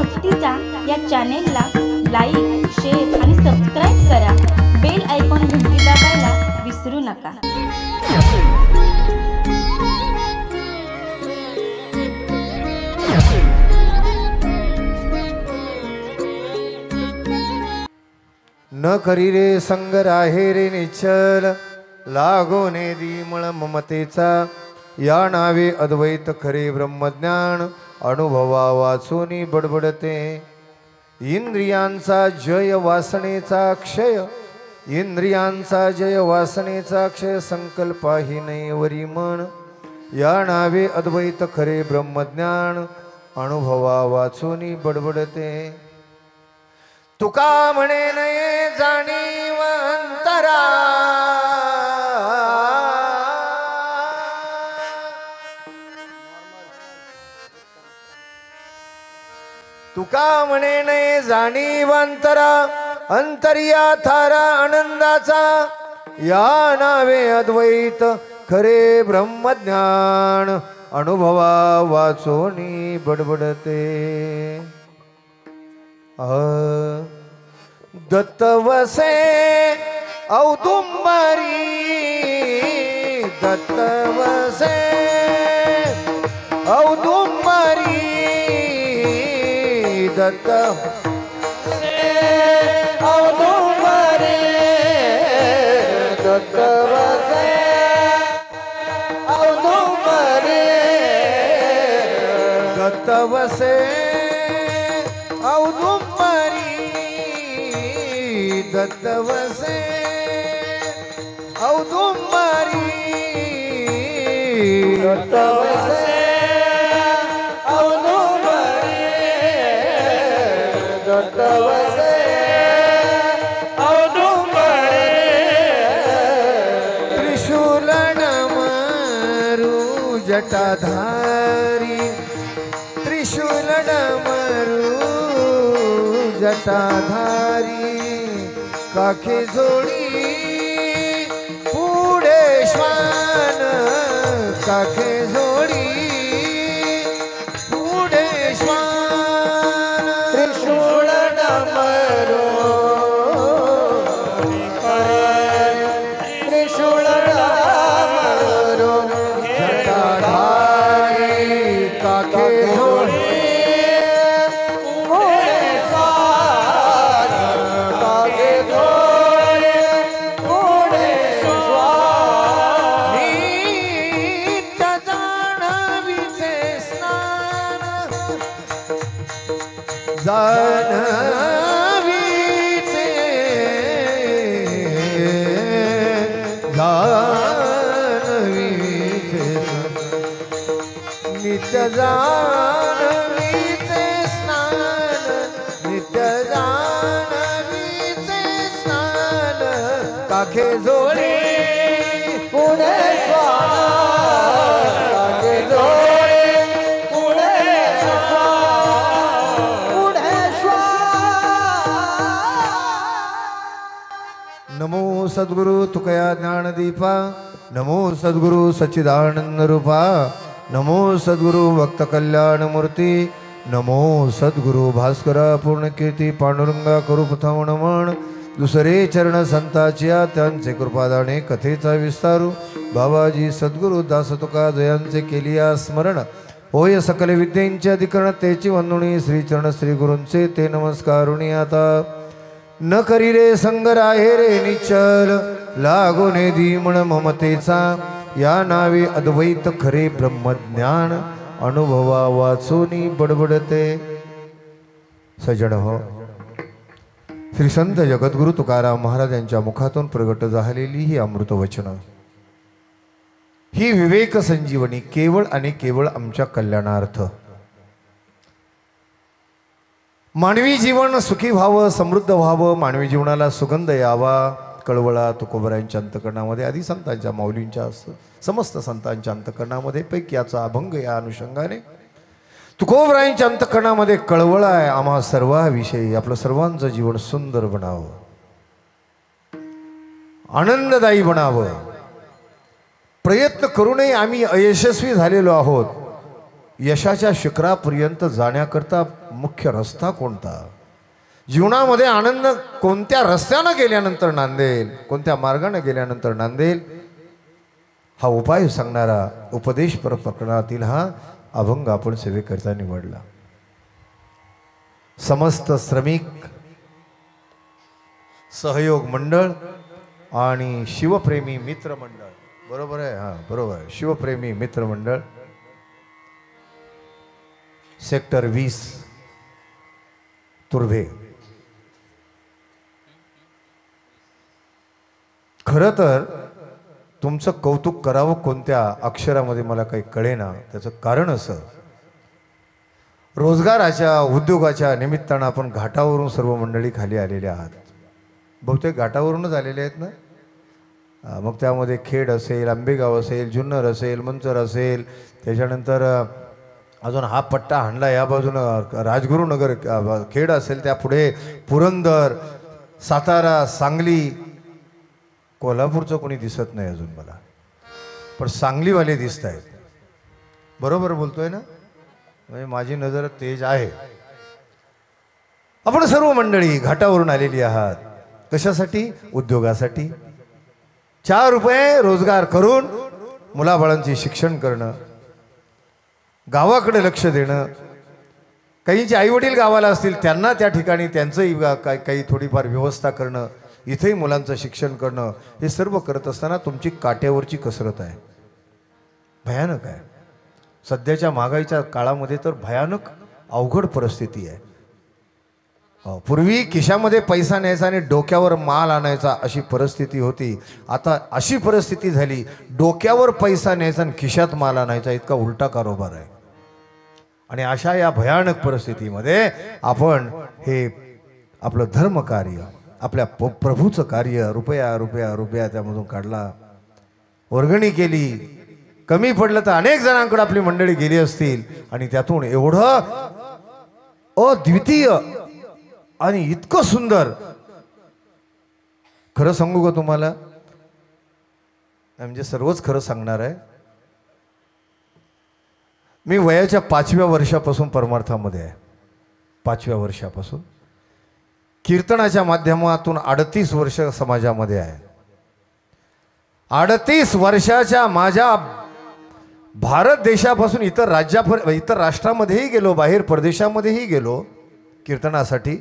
भक्तीचा या चॅनेलला like, share आणि सबस्क्राईब करा. बेल आयकॉन घंटी दाबायला विसरू नका. न करी रे संग राहे रे निश्चल लागोने दिमळ ममतेचा या नावे अद्वैत खरे ब्रह्मज्ञान अनुभवा वाचूनी बडबडते. इंद्रियांचा जय वासनेचा क्षय इंद्रियांचा जय वासनेचा क्षय संकल्पाही नाही वरी मन या नावे अद्वैत खरे ब्रह्मज्ञान अनुभवा वाचूनी बडबडते. तुका म्हणे नये जाणीव अंतरा तुका म्हणे नये जाणीव अंतरा अंतर्या थारा आनंदाचा या नावे अद्वैत खरे ब्रह्मज्ञान अनुभवा वाचोनी बडबडते. दत्तवसे औदुंबरी दत्तवसे औदुंबरी दत्तवसे औदुंबरी दत्तवसे औदुंबरी दत्तवसे औदुंबरी दत्तवसे औदुंबरी दत्तवसे औदुंबरी दत्तवसे औदुंबरी त्रिशूल डमरू जटाधारी त्रिशूल डमरू जटाधारी काखे जोडी पुढे श्वान काखे जोडी पुढे श्वान त्रिशूळ डमरू त्रिशूळ डमरू जटाधारी काखे जोडी जानवीचे जानवीचे नित्य जानवीचे स्नान नित्य जानवीचे स्नान काखे जोडी पुढे श्वान काखे जोडी नमो सद्गुरु तुकया ज्ञानदीपा नमो सद्गुरु सच्चिदानंद रूपा नमो सद्गुरु भक्त कल्याण मूर्ती नमो सद्गुरु भास्करा पूर्णकीर्ती पांडुरंगा करू प्रथम नमन दुसरे चरण संताचिया त्यांचे कृपादाने कथेचा विस्तारू बाबाजी सद्गुरु दास तुका जयांचे केलिया स्मरण होय सकल विद्येंचे अधिकरण तेची वंदुणी श्रीचरण श्री गुरूंचे ते नमस्कारुणी आता. न करी रे संग राहे रे निश्चल लागोने धीमण ममतेचा या नावे अद्वैत खरे ब्रह्मज्ञान अनुभवा वाचूनी बडबडते. सजण हो, श्री संत जगद्गुरु तुकाराम महाराज यांच्या मुखातून प्रगट झालेली ही अमृत वचन ही विवेक संजीवनी केवळ आणि केवळ आमच्या कल्याणार्थ. मानवी जीवन सुखी व्हावं समृद्ध व्हावं मानवी जीवनाला सुगंध यावा कळवळा तुकोबरायांच्या अंतकरणामध्ये आदी संतांच्या माऊलींच्या समस्त संतांच्या अंतकरणामध्ये पैकी याचा अभंग या अनुषंगाने तुकोबरायांच्या अंतकरणामध्ये कळवळा आहे. आम्हा सर्वाविषयी आपलं सर्वांचं जीवन सुंदर बनावं आनंददायी बनावं प्रयत्न करूनही आम्ही अयशस्वी झालेलो आहोत. यशाच्या शिखरापर्यंत जाण्याकरता मुख्य रस्ता कोणता, जीवनामध्ये आनंद कोणत्या रस्त्यानं गेल्यानंतर नांदेल, कोणत्या मार्गाने गेल्यानंतर नांदेल, हा उपाय सांगणारा उपदेश प्रकरणातील हा अभंग आपण सेवेकरता निवडला. समस्त श्रमिक सहयोग मंडळ आणि शिवप्रेमी मित्र मंडळ, बरोबर आहे, हां बरोबर आहे, शिवप्रेमी मित्र मंडळ सेक्टर 20 तुर्भे. खरं तर तुमचं कौतुक करावं कोणत्या अक्षरामध्ये मला काही कळेना. त्याचं कारण असं, रोजगाराच्या उद्योगाच्या निमित्तानं आपण घाटावरून सर्व मंडळी खाली आलेले आहात. बहुतेक घाटावरूनच आलेले आहेत ना. मग त्यामध्ये खेड असेल, आंबेगाव असेल, जुन्नर असेल, मंचर असेल, त्याच्यानंतर अजून हा पट्टा हांडला या बाजूनं राजगुरुनगर खेड असेल, त्या पुढे पुरंदर, सातारा, सांगली, कोल्हापूरचं कोणी दिसत नाही अजून मला, पण सांगलीवाले दिसत आहेत. बरोबर बोलतोय ना, म्हणजे माझी नजर तेज आहे. आपण सर्व मंडळी घाटावरून आलेली आहात. कशासाठी? उद्योगासाठी. 4 रुपये रोजगार करून मुलाबाळांचे शिक्षण करणं, गावाकडे लक्ष देणं. काहींचे आईवडील गावाला असतील, त्यांना त्या ठिकाणी त्यांचंही काही थोडीफार व्यवस्था करणं, इथेही मुलांचं शिक्षण करणं, हे सर्व करत असताना तुमची काट्यावरची कसरत आहे. भयानक आहे. सध्याच्या महागाईच्या काळामध्ये तर भयानक अवघड परिस्थिती आहे. पूर्वी खिशामध्ये पैसा न्यायचा आणि डोक्यावर माल आणायचा अशी परिस्थिती होती. आता अशी परिस्थिती झाली, डोक्यावर पैसा न्यायचा आणि खिशात माल आणायचा, इतका उलटा कारोबार आहे. आणि अशा या भयानक परिस्थितीमध्ये आपण हे आपलं धर्मकार्य, आपल्या प्रभूचं कार्य रुपया रुपया रुपया त्यामधून काढला, वर्गणी केली. कमी पडलं तर अनेक जणांकडे आपली मंडळी गेली असतील आणि त्यातून एवढं अद्वितीय आणि इतकं सुंदर, खरं सांगू का तुम्हाला, म्हणजे सर्वच खरं सांगणार आहे. मी वयाच्या 5व्या वर्षापासून परमार्थामध्ये आहे. 5व्या वर्षापासून कीर्तनाच्या माध्यमातून 38 वर्ष समाजामध्ये आहे. 38 वर्षाच्या माझ्या भारत देशापासून इतर राष्ट्रामध्येही गेलो, बाहेर परदेशामध्येही गेलो कीर्तनासाठी.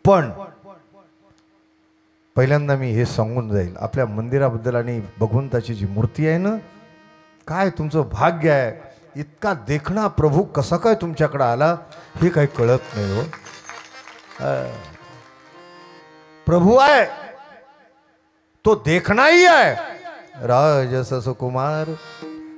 पण पहिल्यांदा मी हे सांगून जाईल, आपल्या मंदिराबद्दल आणि भगवंताची जी मूर्ती आहे ना, काय तुमचं भाग्य आहे. इतका देखणा प्रभू कसा काय तुमच्याकडे आला हे काही कळत नाही हो. प्रभू आहे तो देखणाही आहे. राजस सुकुमार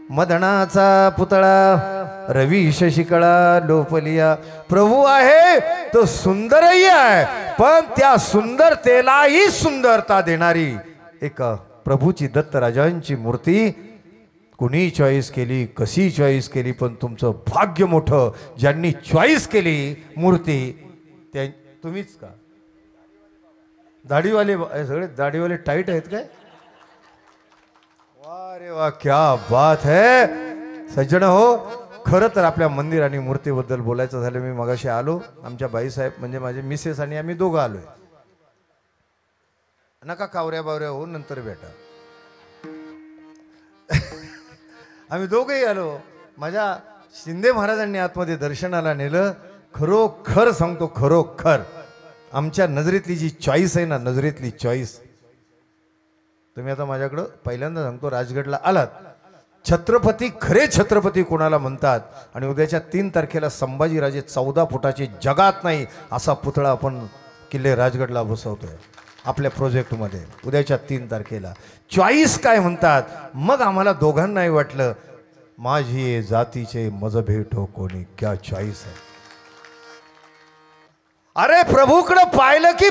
मदनाचा पुतळा रवी शशिकळा लोपलिया. प्रभू आहे तो सुंदरही आहे, पण त्या सुंदरतेलाही सुंदरता देणारी एक प्रभूची दत्तराजांची मूर्ती कुणी चॉईस केली, कशी चॉईस केली, पण तुमचं भाग्य मोठं. ज्यांनी चॉईस केली मूर्ती त्या तुम्हीच का? दाढीवाले सगळे दाढीवाले टाईट आहेत काय? वा रे वा, क्या बात है सज्जन हो. खरं तर आपल्या मंदिर आणि मूर्तीबद्दल बोलायचं झालं, मी मगाशी आलो, आमच्या बाईसाहेब म्हणजे माझे मिसेस आणि आम्ही दोघं आलोय. नका कावऱ्या बावऱ्या हो, नंतर भेटा. आम्ही दोघंही आलो. माझ्या शिंदे महाराजांनी आतमध्ये दर्शनाला नेलं. खरोखर सांगतो, खरोखर आमच्या नजरेतली जी चॉईस आहे ना, नजरेतली चॉईस. तुम्ही आता माझ्याकडं पहिल्यांदा सांगतो, राजगडला आलात, छत्रपती खरे छत्रपती कोणाला म्हणतात. आणि उद्याच्या 3 तारखेला संभाजीराजे 14 फुटाचे जगात नाही असा पुतळा आपण किल्ले राजगडला बसवतोय आपल्या प्रोजेक्टमध्ये. उद्याच्या 3 तारखेला चॉईस काय म्हणतात. मग आम्हाला दोघांनाही वाटलं, माझी जातीचे मजभे कोणी क्या चॉईस आहे. अरे प्रभूकडे पाहिलं की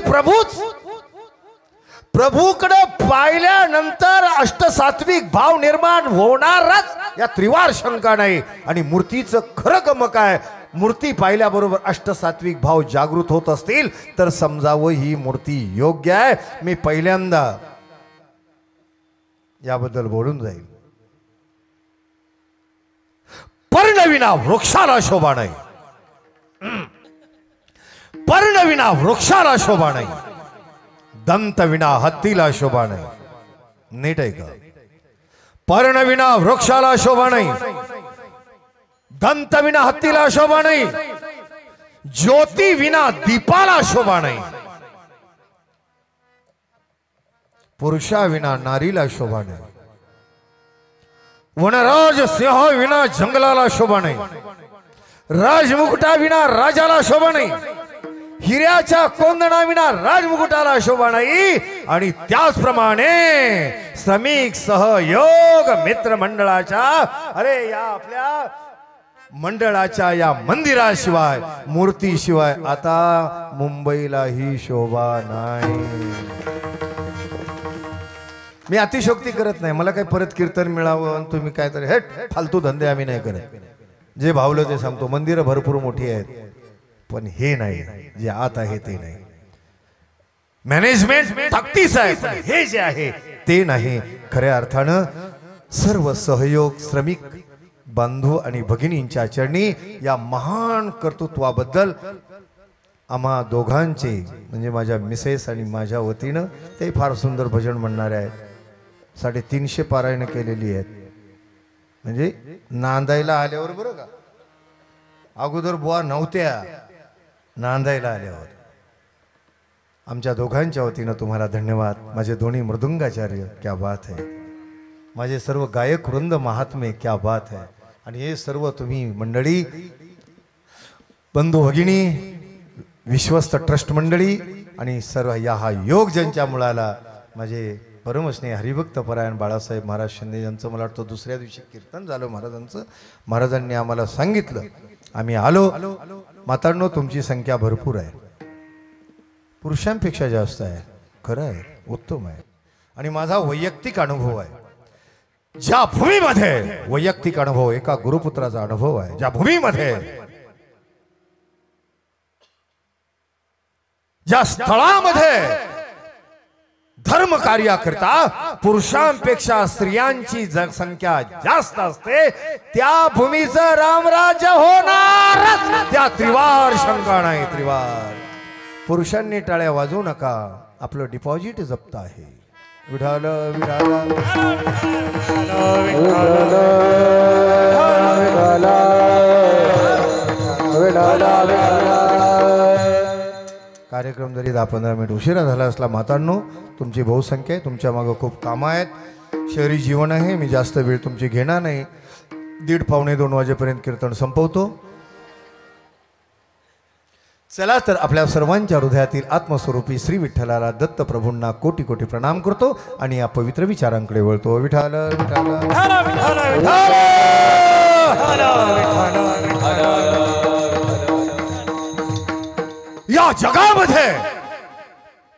प्रभूकडे पाहिल्यानंतर अष्टसात्विक भाव निर्माण होणारच, या त्रिवार शंका नाही. आणि मूर्तीचं खरं गमक आहे, मूर्ती पाहिल्याबरोबर अष्टसात्विक भाव जागृत होत असतील तर समजावं ही मूर्ती योग्य आहे. मी पहिल्यांदा याबद्दल बोलून जाईल. पण पर्णविना वृक्षाला शोभा नाही, पर्णविना वृक्षाला शोभा नाही, दंतविना हत्तीला शोभा नाही. नीट आहे का? पर्णविना वृक्षाला शोभा नाही, दंतविना हत्तीला शोभा नाही, ज्योती विना दीपाला शोभा नाही, पुरुषा विना नारीला शोभा नाही, वनराज सिंह विना जंगलाला शोभा नाही, राजमुकुटा विना राजाला शोभा नाही, हिऱ्याच्या कोंदणा विना राजमुकुटाला शोभा नाही. आणि त्याचप्रमाणे श्रमिक सहयोग मित्र मंडळाच्या अरे या आपल्या मंडळाच्या या मंदिराशिवाय मूर्तीशिवाय आता मुंबईला ही शोभा नाही. मी अतिशोक्ती करत नाही, मला काही परत कीर्तन मिळावं तुम्ही काय तरी हेट फालतू धंदे आम्ही नाही करत. जे भावलं ते सांगतो. मंदिरं भरपूर मोठी आहेत, पण हे नाही, जे आत आहे ते नाही. मॅनेजमेंट ताकदीच आहे, पण हे जे आहे ते नाही. खऱ्या अर्थानं सर्व सहयोग श्रमिक बंधू आणि भगिनींच्या चरणी या महान कर्तृत्वाबद्दल आम्हा दोघांचे म्हणजे माझ्या मिसेस आणि माझ्या वतीनं ते फार सुंदर भजन म्हणणारे आहेत. 350 पारायण केलेली आहेत. म्हणजे नांदायला आल्यावर बरं का, अगोदर बुवा नव्हत्या, नांदायला आल्यावर. आमच्या दोघांच्या वतीनं तुम्हाला धन्यवाद. माझे दोन्ही मृदुंगाचार्य क्या बात है, माझे सर्व गायक वृंद महात्मे क्या बात है. आणि हे सर्व तुम्ही मंडळी बंधू भगिनी विश्वस्त ट्रस्ट मंडळी आणि सर्व या हा योग ज्यांच्या मुळाला माझे परमस्नेही हरिभक्त परायण बाळासाहेब महाराज शिंदे यांचं मला वाटतं दुसऱ्या दिवशी कीर्तन झालं महाराजांचं. महाराजांनी आम्हाला सांगितलं, आम्ही आलो. मातांनो तुमची संख्या भरपूर आहे, पुरुषांपेक्षा जास्त आहे. खरं आहे, उत्तम आहे. आणि माझा वैयक्तिक अनुभव आहे, ज्या भूमीमध्ये वैयक्तिक अनुभव एका गुरुपुत्राचा अनुभव आहे, ज्या भूमीमध्ये ज्या स्थळामध्ये धर्म कार्याकरता पुरुषांपेक्षा स्त्रियांची संख्या जास्त असते, त्या भूमीचं रामराज्य होणार. त्या त्रिवार शंका नाही, त्रिवार. पुरुषांनी टाळ्या वाजवू नका, आपलं डिपॉझिट जप्त आहे. विठाल विठाल कार्यक्रम जरी 10-15 मिनिट उशिरा झाला असला मातांनो तुमची बहुसंख्या आहे, तुमच्या मागं खूप कामं आहेत, शहरी जीवन आहे. मी जास्त वेळ तुमची घेणार नाही. 1:30-2 वाजेपर्यंत कीर्तन संपवतो. चला तर आपल्या सर्वांच्या हृदयातील आत्मस्वरूपी श्री विठ्ठलाला दत्त प्रभूंना कोटी कोटी प्रणाम करतो आणि या पवित्र विचारांकडे वळतो. विठाल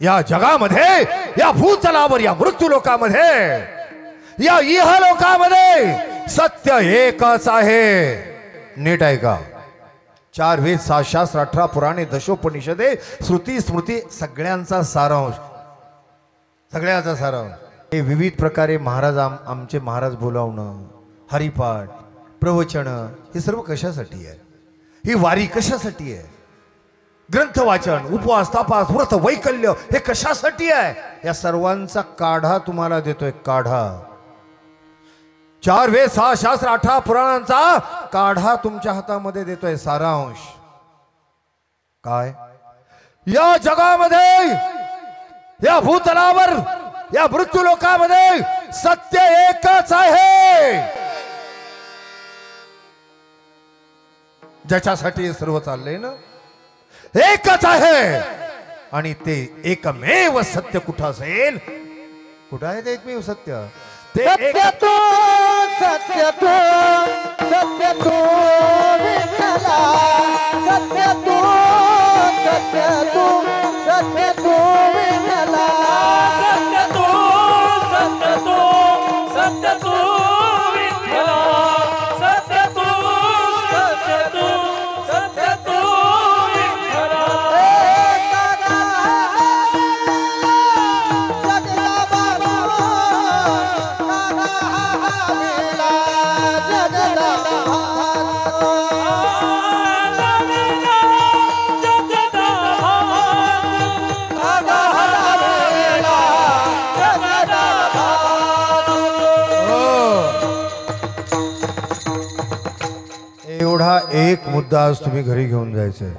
या जगामध्ये या भूतलावर या मृत्यू लोकामध्ये या इहलोकामध्ये सत्य एकच आहे. नीट आहे का? 4 वेद 6 शास्त्र 18 पुराणे दशोपनिषदे श्रुती स्मृती सगळ्यांचा सारांश, सगळ्याचा सारांश. हे विविध प्रकारे महाराज आमचे महाराज बोलावणं, हरिपाठ, प्रवचन, हे सर्व कशासाठी आहे? ही वारी कशासाठी आहे? ग्रंथ वाचन, उपवास, तपास, व्रत, वैकल्य हे कशासाठी आहे? या सर्वांचा काढा तुम्हाला देतोय. काढा 4 वेद 6 शास्त्र 18 पुराणांचा काढा तुमच्या हातामध्ये देतोय. सारांश काय? या जगामध्ये या भूतलावर या मृत्यू लोकामध्ये सत्य एकच आहे, ज्याच्यासाठी सर्व चाललंय ना, एकच आहे. आणि ते एकमेव सत्य कुठं असेल? कुठं आहे ते एकमेव सत्य? ते सत्य तू सत्य तू सत्य तू विठ्ठला, सत्य तू सत्य तू सत्य तू विठ्ठला, सत्य तू सत्य तू सत्य तू विठ्ठला, सत्य तू सत्य तू सत्य तू विठ्ठला. जगला एक मुद्दा आज तुम्ही घरी घेऊन जायचं आहे.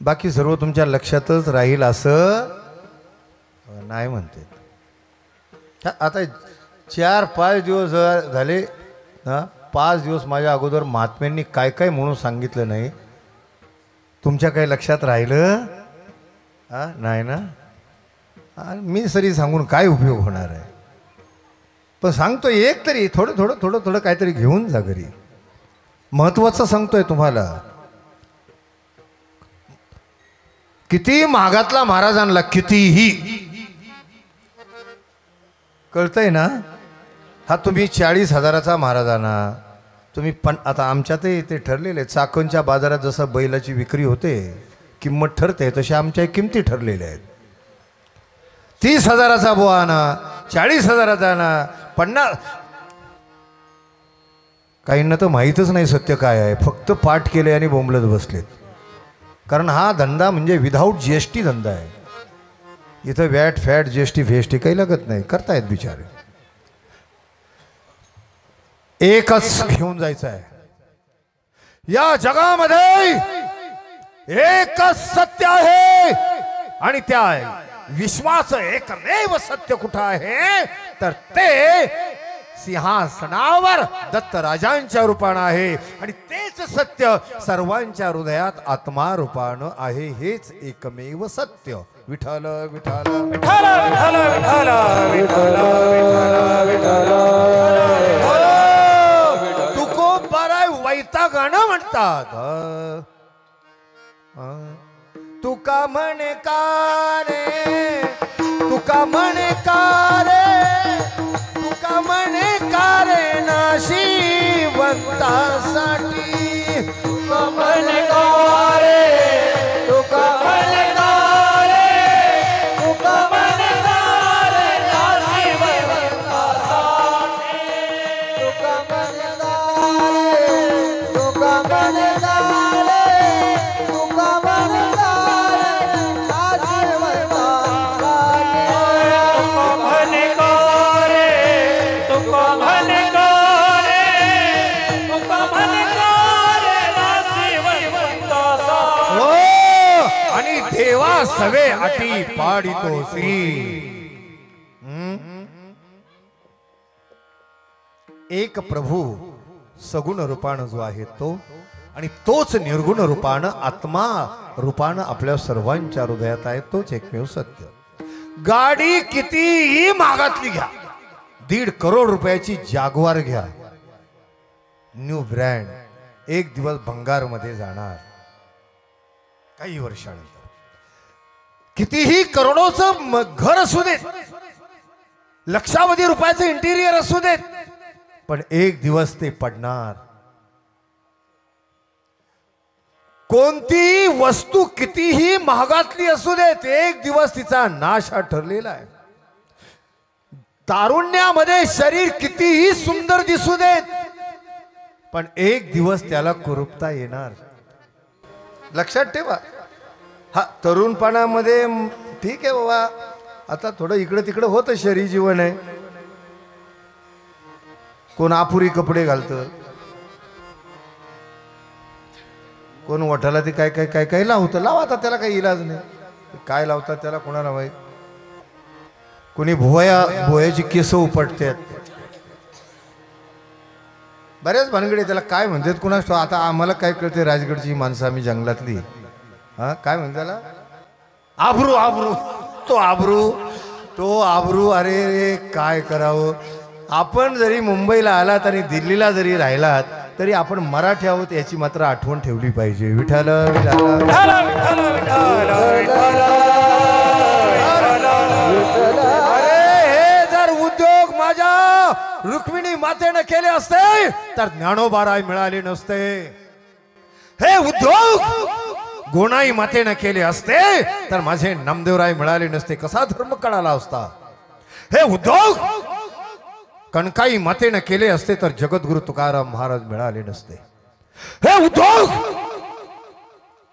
बाकी सर्व तुमच्या लक्षातच राहील असं नाही म्हणते. आता 4-5 दिवस झाले ना, 5 दिवस माझ्या अगोदर महात्म्यांनी काय काय म्हणून सांगितलं नाही, तुमच्या काही लक्षात राहिलं नाही ना. मी सरी सांगून काय उपयोग होणार आहे. पण सांगतो एक तरी थोडं थोडं थोडं थोडं काहीतरी घेऊन जा घरी. महत्वाचं सांगतोय तुम्हाला. किती महागातला महाराज आणला, कितीही, कळतंय ना. हा तुम्ही 40,000चा महाराज आणा, तुम्ही आता आमच्यातही ते ठरलेले चाकणच्या बाजारात जसं बैलाची विक्री होते, किंमत ठरते, तशा आमच्या किमती ठरलेल्या आहेत. 30,000चा बुवा आणा, 40,000चा आणा, 50. काहींना तर माहीतच नाही सत्य काय आहे, फक्त पाठ केले आणि बोंबलत बसलेत. कारण हा धंदा म्हणजे विदाऊट GST धंदा आहे. इथं वॅट फॅट GST फेस्टी काही लागत नाही, करतायत बिचारे. एकच घेऊन जायचं आहे या जगामध्ये. एकच सत्य आहे आणि त्या विश्वाचं एकमेव सत्य कुठं आहे तर ते सिंहासनावर दत्तराजांच्या रूपानं आहे. आणि तेच सत्य सर्वांच्या हृदयात आत्मा रूपानं आहे. हेच एकमेव सत्य. विठ्ठल विठ्ठल विठ्ठल विठ्ठल विठ्ठल विठ्ठल. तुकोबाराय वैतागानं म्हणतात. तुका म्हणे का रे, तुका म्हणे का रे, तुका म्हणे का रे नाशिवंतासाठी. तुका म्हणे का रे, तुका म्हणे का रे, तुका म्हणे का रे नाशिवंतासाठी. तुका म्हणे का रे, तुका म्हणे का रे, तुका म्हणे का देवा सवे अटी पाडितोसी. एक प्रभू सगुण रूपानं जो आहे तो, आणि तोच निर्गुण रूपानं आत्मा रूपानं आपल्या सर्वांच्या हृदयात आहे. तोच एकमेव सत्य. गाडी कितीही महागातली घ्या, 1.5 करोड रुपयाची जागवार घ्या, न्यू ब्रँड, एक दिवस भंगार मध्ये जाणार काही वर्षानंतर. कितीही करोडोचं घर असू देत, लक्षावधी रुपयाचं इंटिरियर असू देत, पण एक दिवस ते पडणार. कोणतीही वस्तू कितीही महागातली असू देत, एक दिवस तिचा नाश हा ठरलेला आहे. तारुण्यामध्ये शरीर कितीही सुंदर दिसू देत, पण एक दिवस त्याला कुरूपता येणार. लक्षात ठेवा. हा तरुणपणामध्ये ठीक आहे बाबा, आता थोडं इकडं तिकडं होतं, शरीर जीवन आहे. कोण आपुरी कपडे घालतं, कोण वठाला ते काय काय काय काय लावतं. लावा, आता त्याला काही इलाज नाही. काय लावतात त्याला कोणाला माहित. कोणी भुवयाची केस उपटतात, बऱ्याच भानगडे. त्याला काय म्हणतात कुणास. आता आम्हाला काय कळते, राजगडची माणसं आम्ही जंगलातली. हा काय म्हणतात त्याला, आबरू. आबरू तो आबरू, तो आबरू. अरे रे काय करावं. आपण जरी मुंबईला आलात आणि दिल्लीला जरी राहिलात तरी आपण मराठी आहोत याची मात्र आठवण ठेवली पाहिजे. विठ्ठल अरे हे जर उद्योग माझ्या रुक्मिणी मातेने केले असते तर ज्ञानोबाराय मिळाले नसते. हे उद्योग गोनाई मातेने केले असते तर माझे नामदेवराय मिळाले नसते. कसा धर्म कळाला असता. हे उद्योग कणकाई मातेने केले असते तर जगद्गुरु तुकाराम महाराज मिळाले नसते. हे उद्योग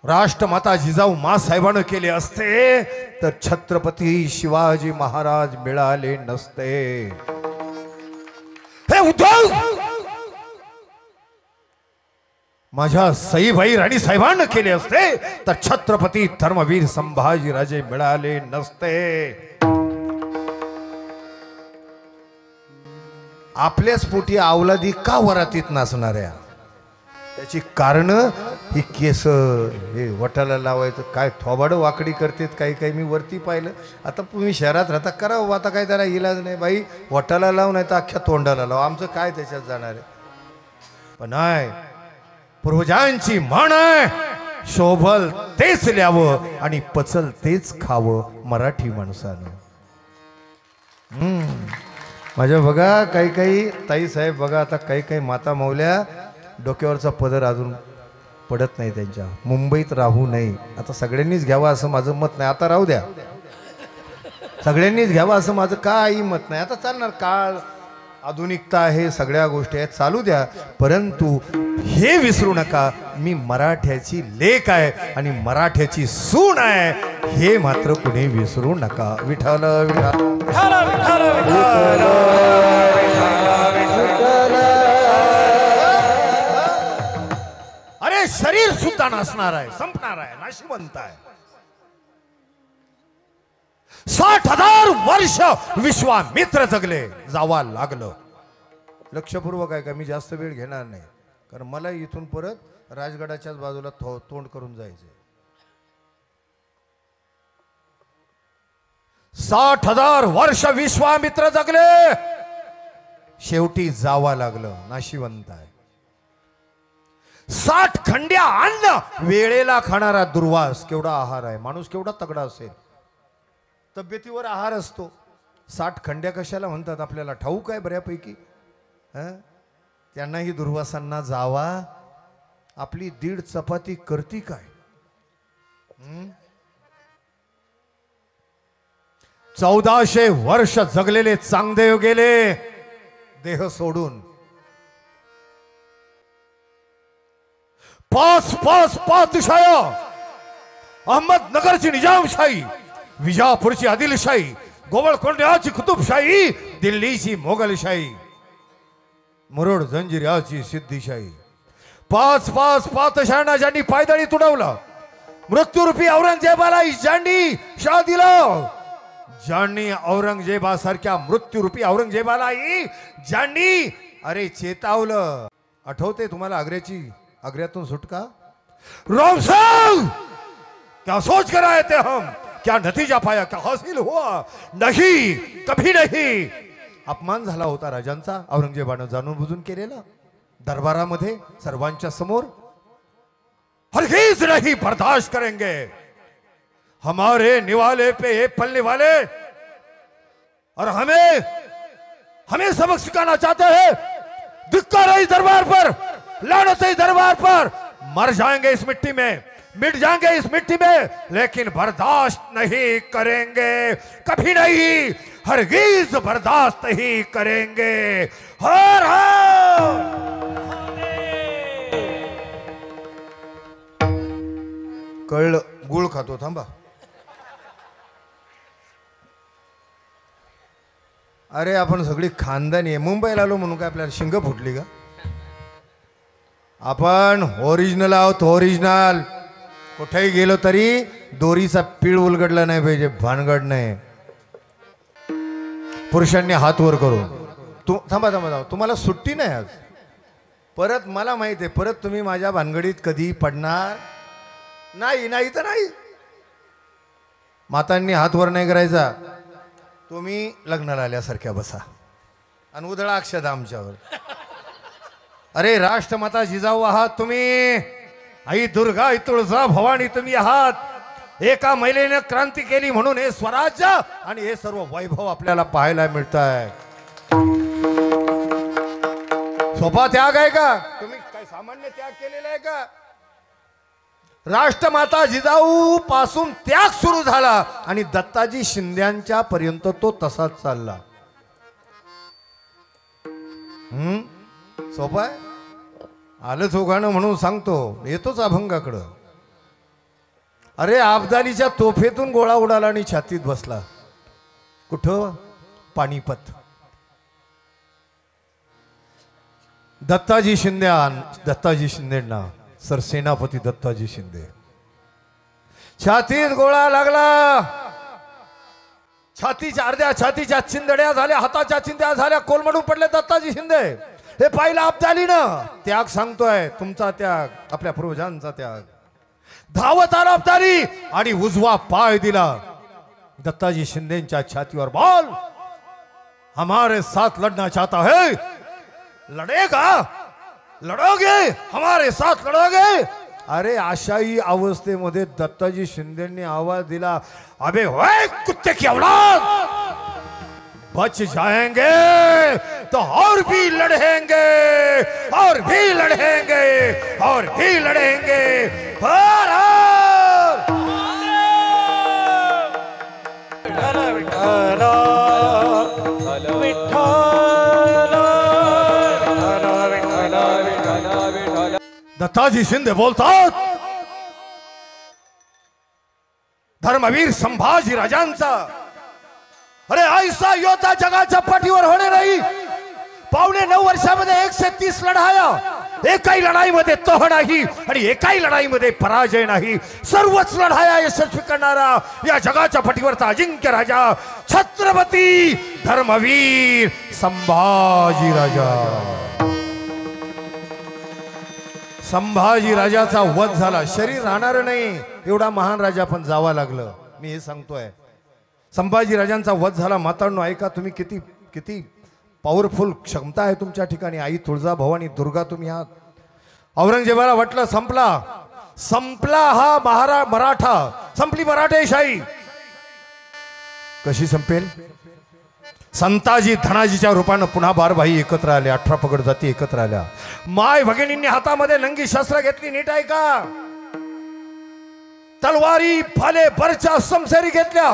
राष्ट्रमाता जिजाऊ मासाहेबांना केले असते तर छत्रपती शिवाजी महाराज मिळाले नसते. हे उद्योग माझ्या सईबाई राणी साहेबांना केले असते तर छत्रपती धर्मवीर संभाजी राजे मिळाले नसते. आपल्याच पोटी अवलादी का वरातीत नाचणाऱ्या त्याची कारण ही केस हे वटाला लावायचं काय थोबाड वाकडी करतेत काही काही मी वरती पाहिलं. आता तुम्ही शहरात राहता करा आता काय त्याला इलाज नाही बाई वटाला लाव नाही तर अख्ख्या तोंडाला लाव आमचं काय त्याच्यात जाणार आहे. पण नाही पूर्वजांची म्हण आहे शोभल तेच ल्यावं आणि पचल तेच खावं मराठी माणसानं. माझ्या बघा काही काही ताई साहेब बघा आता काही काही माता मौल्या डोक्यावरचा पदर अजून पडत नाही त्यांच्या. मुंबईत राहू नये आता सगळ्यांनीच घ्यावा असं माझं मत नाही. आता राहू द्या सगळ्यांनीच घ्यावा असं माझं काही मत नाही. आता चालणार काळ आधुनिकता आहे सगळ्या गोष्टी आहेत चालू द्या परंतु हे विसरू नका मी मराठ्याची लेक आहे आणि मराठ्याची सून आहे हे मात्र कुणी विसरू नका. विठ्ठल अरे शरीर सुद्धा नसणार आहे संपणार आहे नाशिवंत आहे. 60,000 वर्ष विश्वामित्र जगले जावा लागलं. लक्षपूर्वक आहे का मी जास्त वेळ घेणार नाही कारण मला इथून परत राजगडाच्याच बाजूला तोंड करून जायचे. 60,000 वर्ष विश्वामित्र जगले शेवटी जावा लागलं नाशिवंत आहे. 60 खंड्या अन्न वेळेला खाणारा दुर्वास केवढा आहार आहे. माणूस केवढा तगडा असेल तब्येतीवर आहार असतो. 60 खंड्या कशाला म्हणतात आपल्याला ठाऊक आहे बऱ्यापैकी. त्यांनाही दुर्वासांना जावा आपली 1.5 चपाती करती काय. 1400 वर्ष जगलेले चांगदेव गेले देह सोडून. 5 पातशाही अहमदनगरची निजामशाही विजापूरची आदिलशाही गोवळकोंड्याची कुतुबशाही दिल्लीची मोगलशाही मुरुड जंजिऱ्याची सिद्धिशाही. 5 पातशाह्यांना ज्यांनी पायदळी तुडवलं मृत्यूरूपी औरंगजेबाला ज्यांनी शाह दिलं ज्यांनी औरंगजेबासारख्या मृत्यूरूपी औरंगजेबालाही ज्यांनी अरे चेतावलं. आठवते तुम्हाला आग्र्यातून सुटका. रोमसांग क्या सोच कर आए थे हम क्या नतीजा पाया क्या हासिल हुआ नहीं कभी नहीं. अपमान झाला होता राजांचा औरंगजेबानं जाणून बुजून केलेला दरबारामध्ये सर्वांच्या समोर. हरगिज नहीं बर्दाश्त करेंगे हमारे निवाले पे ये पलने वाले और हमें सबक सिखाना चाहते हैं. धिक्कार है इस दरबार पर लानत है इस दरबार पर. मर जाएंगे इस मिट्टी में मिट जाएंगे इस मिट्टी में लेकिन बर्दाश्त नहीं करेंगे कभी नहीं हरगिज बर्दाश्त नहीं करेंगे. हर हर कळलं गुळ खातो थांबा. अरे आपण सगळी खानदानी आहे मुंबईला आलो म्हणून काय आपल्याला शिंग फुटली का. आपण ओरिजिनल आहोत ओरिजिनल. कुठेही गेलो तरी दोरीचा पीळ उलगडला नाही पाहिजे भानगड नाही. पुरुषांनी हात वर करून थांबा तुम्हाला सुट्टी नाही आज. परत मला माहिती आहे परत तुम्ही माझ्या भानगडीत कधी पडणार नाही तर नाही. मातांनी हात वर नाही करायचा. तुम्ही लग्नाला आल्यासारख्या बसा आणि उधळा अक्षदा आमच्यावर. अरे राष्ट्रमाता जिजाऊ आहात तुम्ही. आई दुर्गा आई तुळजा भवानी तुम्ही आहात. एका महिलेने क्रांती केली म्हणून हे स्वराज्य आणि हे सर्व वैभव आपल्याला पाहायला मिळत आहे. सोपा त्याग आहे का. तुम्ही काय सामान्य त्याग केलेला आहे का. राष्ट्रमाता जिजाऊ पासून त्याग सुरू झाला आणि दत्ताजी शिंद्यांच्या पर्यंत तो तसाच चालला. सोपा आहे. आलंच ओघाणं म्हणून सांगतो येतोच अभंगाकडं. अरे अब्दालीच्या तोफेतून गोळा उडाला आणि छातीत बसला. कुठं पानिपत. दत्ताजी शिंदेंना सरसेनापती दत्ताजी शिंदे. छातीत गोळा लागला, छातीच्या अर्ध्या छातीच्या चिंदड्या झाल्या, हाताच्या चिंध्या झाल्या, कोलमडून पडले दत्ताजी शिंदे. हे पाहिलं अब्दालीनं. त्याग सांगतोय, तुमचा त्याग, आपल्या पूर्वजांचा त्याग. धावत आला अब्दाली आणि उजवा पाय दिला दत्ताजी शिंदेच्या छातीवर. बोल, हमारे साथ लड़ना चाहता है, लड़ेगा, लढोगे, हमारे साथ लढोगे. अरे आशाई अवस्थेमध्ये दत्ताजी शिंदेंनी आवाज दिला, अबे होय कुत्ते की औलाद, बच जाएंगे तो और भी लड़ेंगे, और भी लड़ेंगे, और भी लड़ेंगे. दत्ताजी शिंदे बोलतात, धर्मवीर संभाजी राजांचा अरे ऐसा योद्धा जगाच्या पाठीवर होणे नाही. 9.25 वर्षामध्ये 130 लढाया, एकाही लढाईमध्ये तह नाही आणि एकाही लढाईमध्ये पराजय नाही. सर्वच लढाया यशस्वी करणारा या जगाच्या पाठीवरचा अजिंक्य राजा छत्रपती धर्मवीर संभाजी राजा. संभाजी राजाचा वध झाला, शरीर राहणार नाही एवढा महान राजा पण जावा लागलं. मी हे सांगतोय, संभाजी राजांचा वध झाला. मातांनो ऐका, तुम्ही किती किती पॉवरफुल क्षमता आहे तुमच्या ठिकाणी. आई तुळजा भवानी दुर्गा तुम्ही आहात. औरंगजेबाला वाटलं संपला, संपला हा मराठा, संपली मराठेशाही. कशी संपेल? संताजी धनाजीच्या रूपानं पुन्हा 12 भाई एकत्र आले, 18 पगड जाती एकत्र आल्या. माय भगिनींनी हातामध्ये नंगी शस्त्र घेतली. नीट आहे का? तलवारी भाले बरच्या समसेरी घेतल्या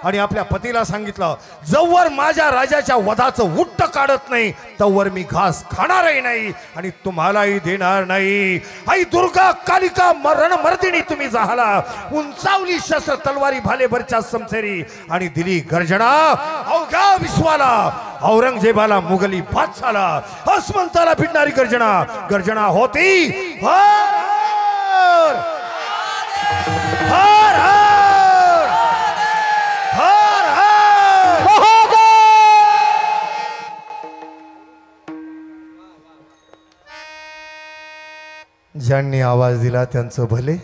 आणि आपल्या पतीला सांगितलं, जवळ माझ्या राजाच्या वधाचं उट्ट काढत नाही तवर मी घास खाणारही नाही आणि तुम्हालाही देणार नाही. आई दुर्गा कालिका मरण मर्दिनी तुम्ही झाला. उंचावली शस्त्र तलवारी भाले बरच्या समसेरी आणि दिली गर्जना अवघ्या विश्वाला. औरंगजेबाला मुघली बादशाला हसमंताला भिडणारी गर्जना, गर्जना होती हर हर हर हर. ज्यांनी आवाज दिला त्यांचं भले,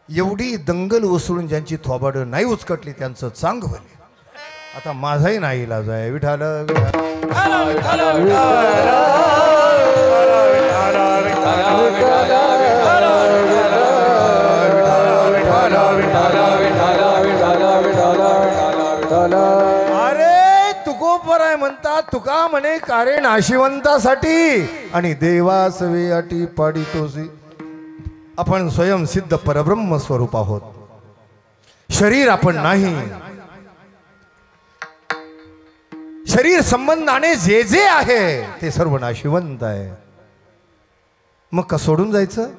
एवढी दंगल उसळून ज्यांची थोबाड नाही उचकटली त्यांचं चांग भले. आता माझाही नाही इलाज आहे. विठाल अरे तुकोपर आहे म्हणतात, तुका म्हणे कारे नाशिवंतासाठी आणि देवास वे अटी पाडितोसी. आपण स्वयंसिद्ध परब्रह्म स्वरूप आहोत. शरीर आपण नाही. शरीर संबंधाने जे जे आहे ते सर्व नाशिवंत आहे. मग का सोडून जायचं?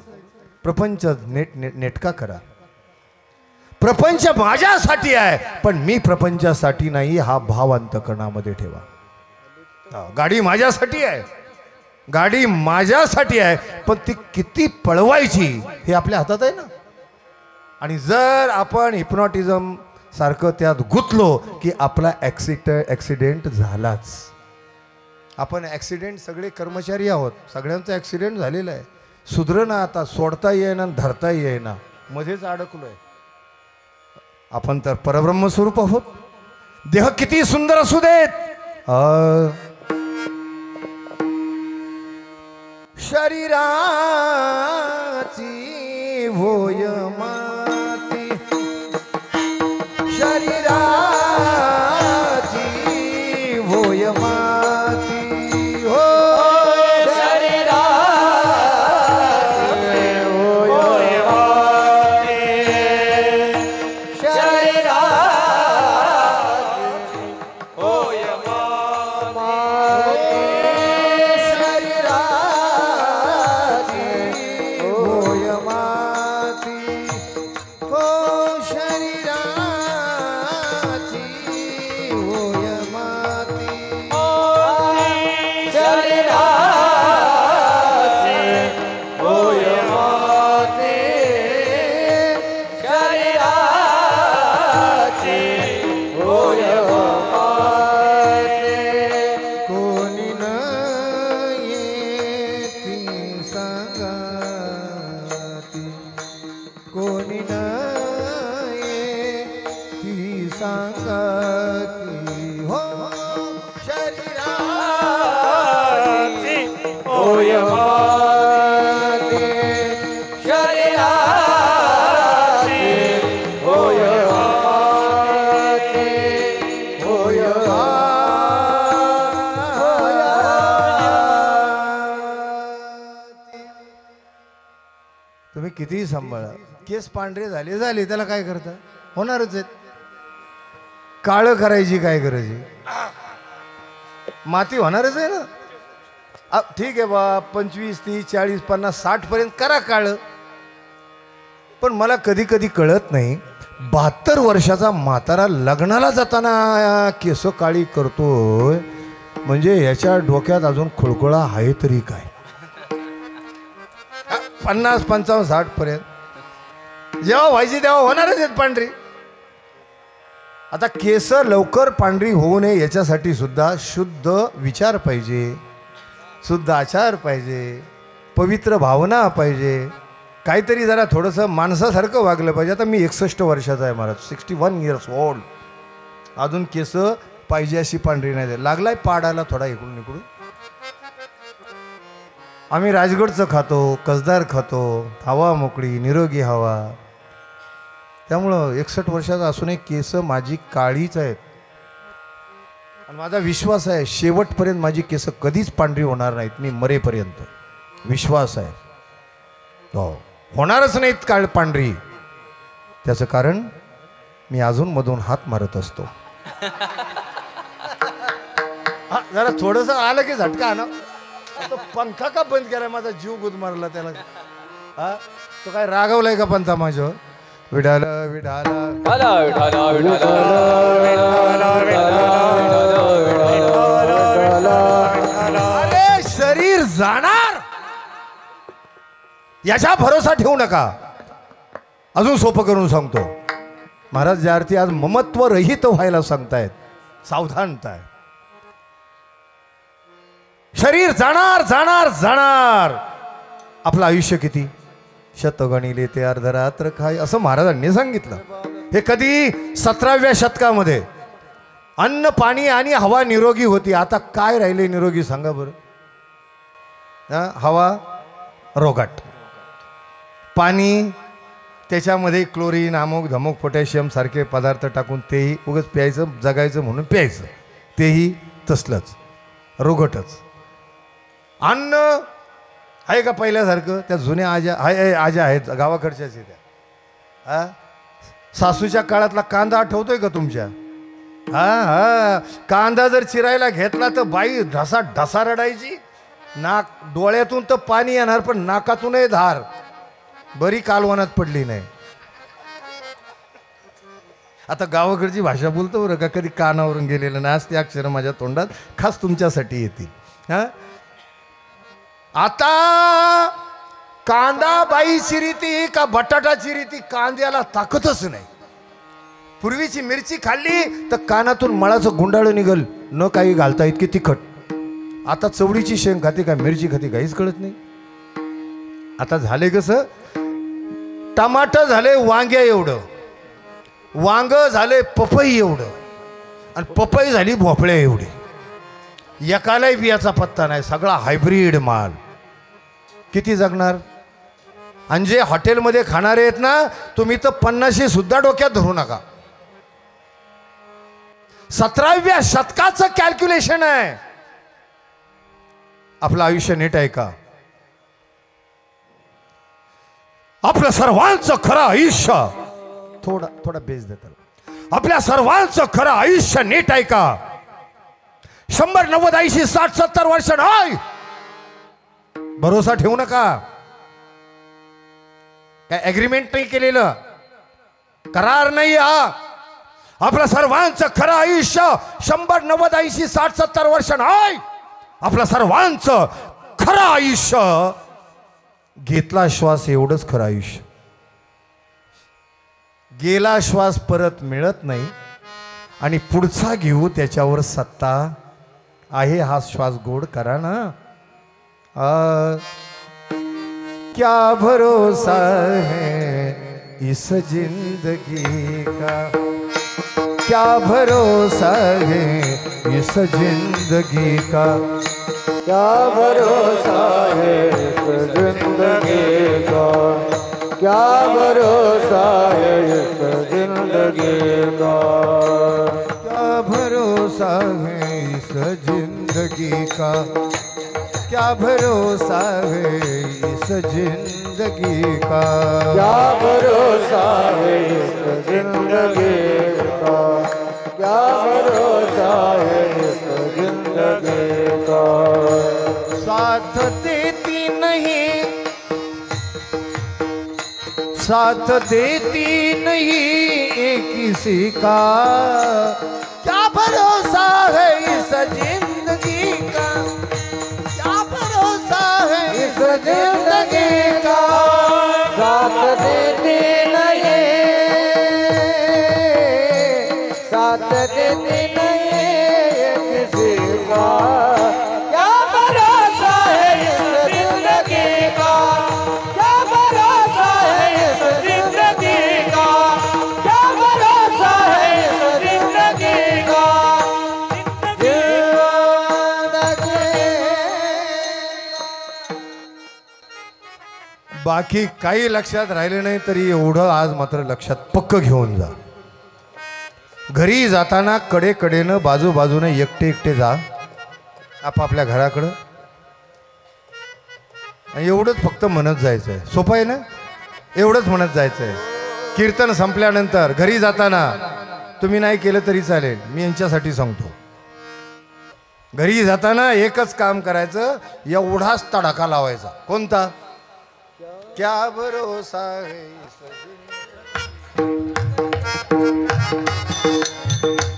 प्रपंच नेटका करा. प्रपंच माझ्यासाठी आहे पण मी प्रपंचासाठी नाही हा भाव अंतकरणामध्ये ठेवा. गाडी माझ्यासाठी आहे, गाडी माझ्यासाठी आहे पण ती किती पळवायची हे आपल्या हातात आहे ना. आणि जर आपण हिप्नॉटिझम सारखं त्यात गुंतलो की आपला ॲक्सिडेंट झालाच. आपण ॲक्सिडेंट सगळे कर्मचारी आहोत, सगळ्यांचा ॲक्सिडेंट झालेला आहे. सुधरणं आता सोडता येईना धरता येईना, मध्येच अडकलोय. आपण तर परब्रह्म स्वरूप आहोत. देह किती सुंदर असू देत, शरीराची होय माती, शरीराची होय माती, हो शरीराची होय माती, शरीराची होय माती, शरीराची होय माती. ये ती सांगती हो शरीराची होय वाटे शरीराची होय वाटे होय तुम्ही कितीही सांभाळा, केस पांढरे झाले त्याला काय करता, होणारच आहेत. काळं करायची काय गरज आहे, माती होणारच आहे ना. ठीक आहे बा, 25, 30, 40, 50, 60 पर्यंत करा काळं. पण मला कधी कधी कळत नाही, 72 वर्षाचा म्हातारा लग्नाला जाताना केस काळी करतोय, म्हणजे याच्या डोक्यात अजून खुळखुळा आहे तरी काय. 50, 55, 60 पर्यंत जेव्हा व्हायची तेव्हा होणारच आहेत पांढरी. आता केस लवकर पांढरी होऊ नये याच्यासाठी सुद्धा शुद्ध विचार पाहिजे, शुद्ध आचार पाहिजे, पवित्र भावना पाहिजे, काहीतरी जरा थोडंसं माणसासारखं वागलं पाहिजे. आता मी 61 वर्षाचा आहे महाराज, 61 इयर्स ओल्ड, अजून केस पाहिजे अशी पांढरी नाही. लागलाय पाडायला थोडा इकडून इकडून. आम्ही राजगडचं खातो, कसदार खातो, हवा मोकळी निरोगी हवा. त्यामुळं 61 वर्षाचा असूनही केस माझी काळीच आहेत. आणि माझा विश्वास आहे शेवटपर्यंत माझी केस कधीच पांढरी होणार नाहीत, मी मरेपर्यंत विश्वास आहे. हो, होणारच नाहीत काळ पांढरी. त्याचं कारण मी अजूनमधून हात मारत असतो. जरा थोडंसं आलं की झटका आणा. तो पंखा का बंद केलाय, माझा जीव गुदमारला त्याला. हा, तो काय रागवलाय का पंथा माझ्यावर. विडाला विडाला अरे शरीर जाणार याचा भरोसा ठेवू नका. अजून सोपं करून सांगतो, महाराज ज्या अर्थी आज ममत्व रहित व्हायला सांगतायत, सावधानता आहे. शरीर जाणार जाणार जाणार. आपलं आयुष्य किती, शतगणिले ते अर्धरात्र खाय, असं महाराजांनी सांगितलं. हे कधी 17व्या शतकामध्ये अन्न पाणी आणि हवा निरोगी होती. आता काय राहिले निरोगी सांगा बरं. हवा रोगाट, पाणी त्याच्यामध्ये क्लोरीन अमुक धमुक पोटॅशियम सारखे पदार्थ टाकून तेही उगाच प्यायचं, जगायचं म्हणून प्यायचं, तेही तसलंच रोगटच. अन्न आहे का पहिल्यासारखं. त्या जुन्या आज्या आज्या आहेत गावाकडच्याच त्या. सासूच्या काळातला कांदा आठवतोय का तुमच्या. हा, कांदा जर चिरायला घेतला तर बाई ढसा ढसा रडायची. नाक डोळ्यातून तर पाणी येणार, पण नाकातूनही धार. बरी कालवनात पडली नाही. आता गावाकडची भाषा बोलतो बरं का, कधी कानावरून गेलेलं नाही. आज ते अक्षर माझ्या तोंडात खास तुमच्यासाठी येतील. हा, आता कांदा बाई चिरीती का बटाटा चिरीती, कांद्याला ताकदच नाही. पूर्वीची मिरची खाल्ली तर कानातून मळाचं गुंडाळं निघल, न काही घालता इतकी तिखट. आता चवडीची शेंग खाते का मिरची खाते काहीच कळत नाही. आता झाले कसं, टमाटर झाले वांग्या एवढं, वांग झाले पपई एवढं, आणि पपई झाली भोपळ्या एवढी. एकालाही बियाचा पत्ता नाही, सगळा हायब्रिड माल. किती जगणार. आणि जे हॉटेलमध्ये खाणारे आहेत ना, तुम्ही तर 50 सुद्धा डोक्यात धरू नका. 17व्या शतकाचं कॅल्क्युलेशन आहे. आपलं आयुष्य नीट आहे का. आपलं सर्वांचं खरं आयुष्य, थोडा बेस देतात. आपल्या सर्वांचं खरं आयुष्य नीट आहे का. 100, 90, 80, 60, 70 वर्ष नाही. भरोसा ठेवू नका. काय ऍग्रीमेंट नाही केलेलं, करार नाही हा. आपलं सर्वांचं खरं आयुष्य 100, 90, 80, 60, 70 वर्ष नाही. आपलं सर्वांचं खरं आयुष्य घेतला श्वास एवढंच खरं आयुष्य. गेला श्वास परत मिळत नाही, आणि पुढचा घेऊ त्याच्यावर सत्ता आहे. हा श्वास गोड करा ना. क्या भरोसा है इस जिंदगी का, क्या भरोसा है इस जिंदगी का, क्या भरोसा है इस जिंदगी का, क्या भरोसा है इस जिंदगी का, क्या भरोसा है इस जिंदगी का, क्या भरोसा है इस जिंदगी का, क्या भरोसा है इस जिंदगी का, क्या भरोसा है इस जिंदगी का। साथ देती नहीं, साथ देती नहीं किसी का, क्या भरोसा है इस जिंदगी का, क्या भरोसा है इस जिंदगी का, साथ देती नहीं, साथ देती नहीं किसी का, क्या भरोसा है इस जिंदगी का, क्या भरोसा है इस जिंदगी का, क्या भरोसा है इस जिंदगी का, बाकी काही लक्षात राहिले नाही तरी एवढं आज मात्र लक्षात पक्क घेऊन जा. घरी जाताना कडेकडेनं बाजूबाजूने एकटे एकटे जा आपापल्या घराकडं. आणि एवढंच फक्त म्हणत जायचं आहे. सोपं आहे ना? एवढंच म्हणत जायचं आहे. कीर्तन संपल्यानंतर घरी जाताना तुम्ही नाही केलं तरी चालेल, मी यांच्यासाठी सांगतो. घरी जाताना एकच काम करायचं, एवढाच तडाखा लावायचा. कोणता? क्या भरोसा है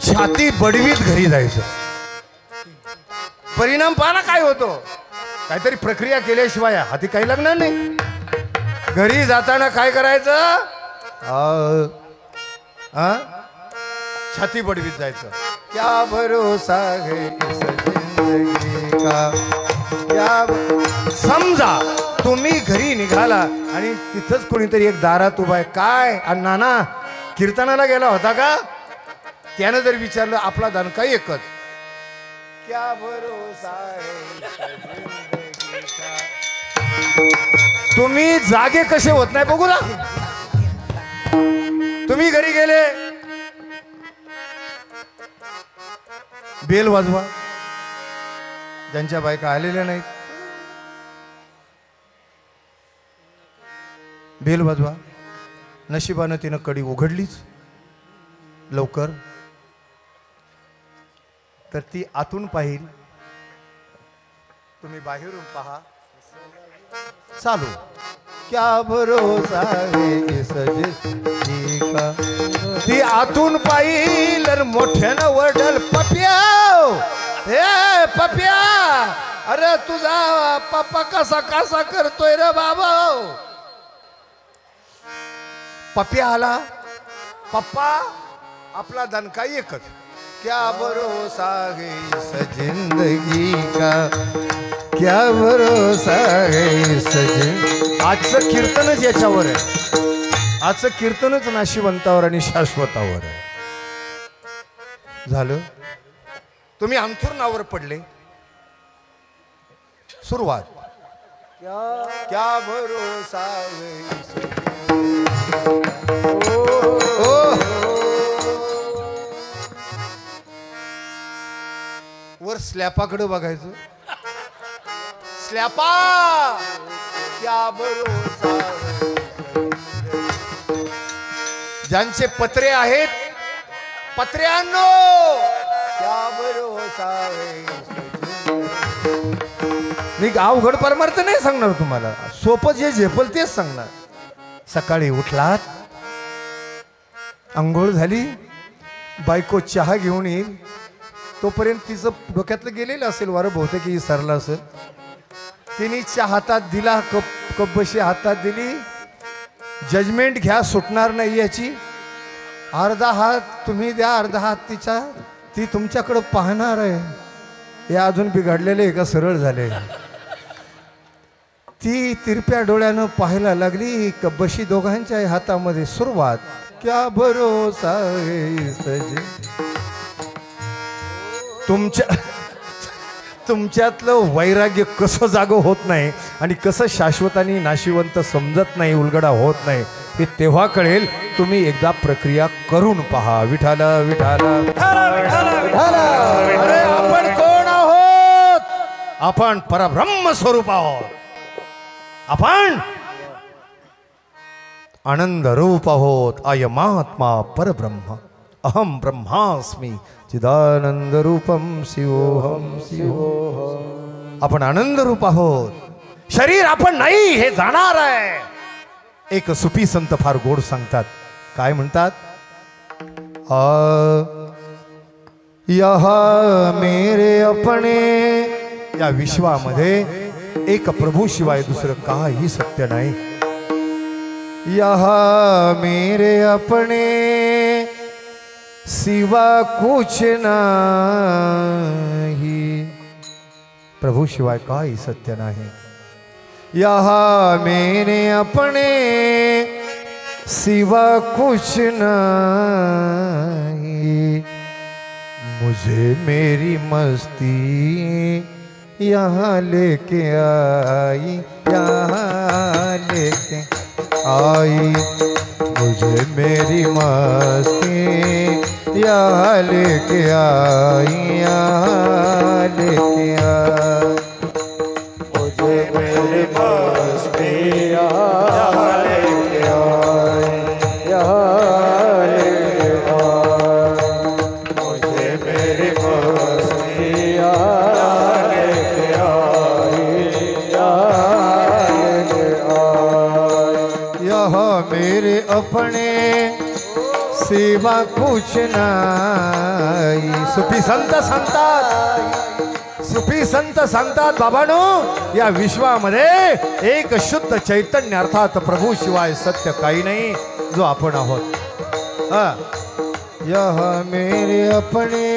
छाती बडवीत घरी जायचं. परिणाम पाहा ना काय होतो. काहीतरी प्रक्रिया केल्याशिवाय हाती काही लागणार नाही. घरी जाताना काय करायचं? छाती बडवीत जायचं. क्या भरोसा है इस जिंदगी का, क्या समजा तुम्ही घरी निघाला आणि तिथंच कोणीतरी एक दारात उभा आहे. काय नाना कीर्तनाला गेला होता का? त्यानं जर विचारलं आपला दणका एकच, क्या भरोसा है. तुम्ही जागे कसे होत नाही बघू ना. तुम्ही घरी गेले, बेल वाजवा. ज्यांच्या बायका आलेल्या नाहीत बेल वाजवा. नशिबानं तिनं कडी उघडलीच लवकर तर ती आतून पाहिल, तुम्ही बाहेरून पहा. चालू. क्या भरोसा है इस जिंदगी का. ती आतून पाहिल आणि मोठ्यानं वडल, पप्या ए पप्या, अरे तुझा पप्पा कसा कसा करतोय रे बाबा. पप्या आला. पप्पा आपला दणका एकच, क्या भरोसा है इस जिंदगी का, क्या भरोसा है इस जिंदगी. आजचं कीर्तनच याच्यावर आहे. आजचं कीर्तनच नाशिवंतावर आणि शाश्वतावर आहे. झालं. तुम्ही अंथरुणावर पडले. सुरुवात. क्या भरोसा है इस वर स्लॅपाकडे बघायचं. स्लॅपा क्या भरोसा. ज्यांचे पत्रे आहेत, पत्र्यांनो क्या भरोसा है. मी अवघड परमार्थ नाही सांगणार तुम्हाला, सोपं जे झेपल तेच सांगणार. सकाळी उठलात, अंघोळ झाली, बायको चहा घेऊन येईल, तोपर्यंत तिचं डोक्यातलं गेलेलं असेल वारं, बहुतेक सरला असेल. तिने चहा हातात दिला, कपबशी हातात दिली. जजमेंट घ्या, सुटणार नाही याची. अर्धा हात तुम्ही द्या, अर्धा हात तिचा. ती तुमच्याकडं पाहणार आहे, हे अजून बिघडलेले का सरळ झाले. ती तिरप्या डोळ्यानं पाहायला लागली का बशी दोघांच्या हातामध्ये सुरुवात. क्या भरोसा है सजे. तुमच्यातलं वैराग्य कसं जागं होत नाही आणि कसं शाश्वत आणि नाशिवंत समजत नाही, उलगडा होत नाही, हे तेव्हा कळेल. तुम्ही एकदा प्रक्रिया करून पहा. विठाला विठाला. अरे आपण कोण आहोत? आपण परब्रह्म स्वरूप आहोत. आपण आनंद रूप आहोत. अयमात्मा परब्रह्म. अहम ब्रह्मास्मी चिदानंद रूपम शिवोहम शिवोहम. आपण आनंद रूप आहोत. शरीर आपण नाही हे जाणार आहे. एक सुफी संत फार गोड सांगतात. काय म्हणतात? यहा मेरे अपने. या विश्वामध्ये एक प्रभू शिवाय दुसरं काही सत्य नाही. यहा मेरे अपने सिवा कुछ नाही. प्रभु शिवाय काही सत्य नाही. यहाँ मेरे अपने सिवा कुछ नहीं. मुझे मेरी मस्ती यहाँ लेके आई. यहाँ लेके आई. मुझे मेरी मस्ती यहाँ लेके आई. यहाँ लेके आई. मुझे मेरी मस्ती यहाँ लेके आई. यहाँ लेके आई. मुझे मेरी मस्ती यहाँ लेके आई. यहाँ लेके आई. यहाँ मेरे अपने सेवा कुछ नाही. सुफी संत सांगतात. सुफी संत सांगतात बाबानो, या विश्वामध्ये एक शुद्ध चैतन्य अर्थात प्रभू शिवाय सत्य काही नाही, जो आपण आहोत. यह मेरे अपने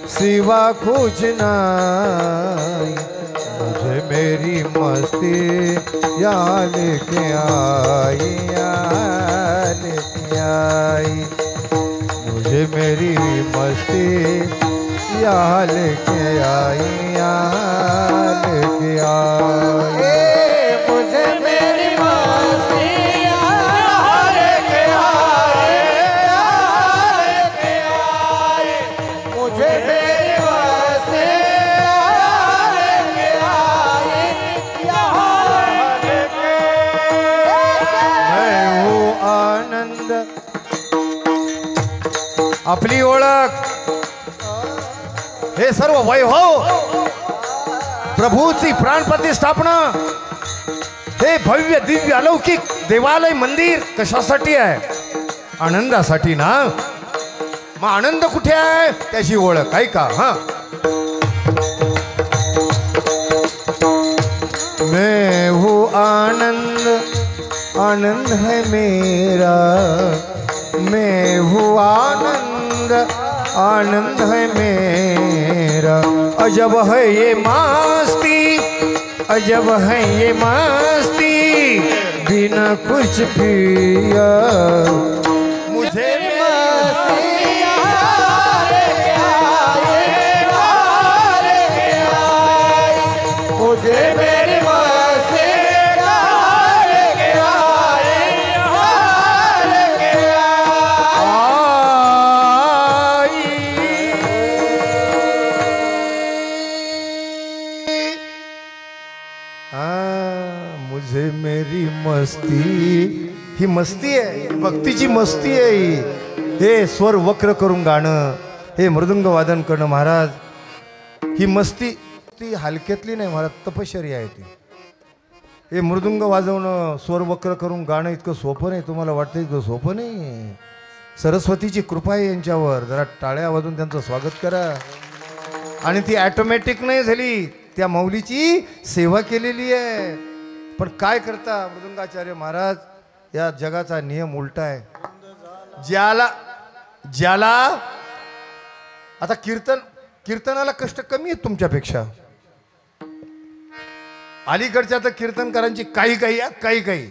सिवा कुछ नाही. मुझे मेरी मस्ती यहाँ लेके आई. यहाँ लेके आई. मुझे मेरी मस्ती यहाँ लेके आई. यहाँ लेके आई. मुझे मेरी मस्ती यहाँ लेके आई. यहाँ लेके आई. मुझे मेरी मस्ती यहाँ लेके आई. यहाँ लेके आई. मैं हूँ आनंद. आपली ओळख, हे सर्व वैभव, प्रभूची प्राण प्रतिष्ठापना, हे भव्य दिव्य अलौकिक देवालय मंदिर कशासाठी आहे? आनंदासाठी ना. मग आनंद कुठे आहे त्याची ओळख आहे का? मैं हूँ आनंद, आनंद है मेरा. मैं हूँ आनंद, आनंद है मेरा. अजब है ये मस्ती, अजब है ये मस्ती, बिना कुछ पिया. मुझे मस्ती यहाँ लेके आई. यहाँ लेके आई. मुझे मेरी मस्ती यहाँ लेके आई. यहाँ लेके मुझे मेरी मस्ती. ही मस्ती आहे, भक्तीची मस्ती आहे ही. हे स्वर वक्र करून गाणं, हे मृदुंग वादन करणं महाराज, ही मस्ती ती हलक्यातली नाही महाराज, तपश्चर्या आहे ती. हे मृदुंग वाजवणं, स्वर वक्र करून गाणं इतकं सोपं नाही. तुम्हाला वाटतं इतकं सोपं नाही. सरस्वतीची कृपा आहे यांच्यावर. जरा टाळ्या वाजून त्यांचं स्वागत करा. आणि ती ॲटोमॅटिक नाही झाली, त्या माऊलीची सेवा केलेली आहे. पण काय करता मृदुंगाचार्य महाराज, या जगाचा नियम उलटा आहे. ज्याला ज्याला आता कीर्तनाला कष्ट कमी आहेत तुमच्यापेक्षा. अलीकडच्या तर कीर्तनकारांची काही काही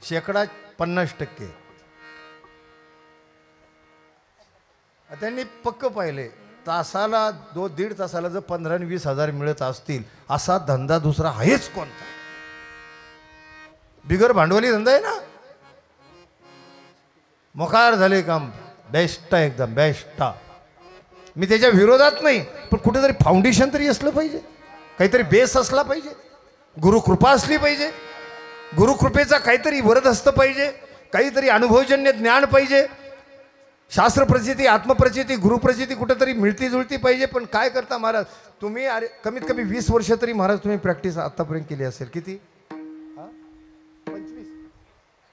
शेकडा 50%. त्यांनी पक्क पाहिले तासाला 2-1.5 तासाला जर 15 आणि 20 हजार मिळत असतील असा धंदा दुसरा आहेच कोणता. बिगर भांडवली धंदा आहे ना. मोकार झाले काम. बेस्ट एकदम बेस्ट. मी त्याच्या विरोधात नाही पण कुठेतरी फाउंडेशन तरी असलं पाहिजे. काहीतरी बेस असला पाहिजे. गुरुकृपा असली पाहिजे. गुरुकृपेचा काहीतरी वरदहस्त पाहिजे. काहीतरी अनुभवजन्य ज्ञान पाहिजे. शास्त्रप्रचिती आत्मप्रचिती गुरुप्रचिती कुठेतरी मिळती जुळती पाहिजे. पण काय करता महाराज तुम्ही. अरे कमीत कमी 20 वर्ष तरी महाराज तुम्ही प्रॅक्टिस आतापर्यंत केली असेल. किती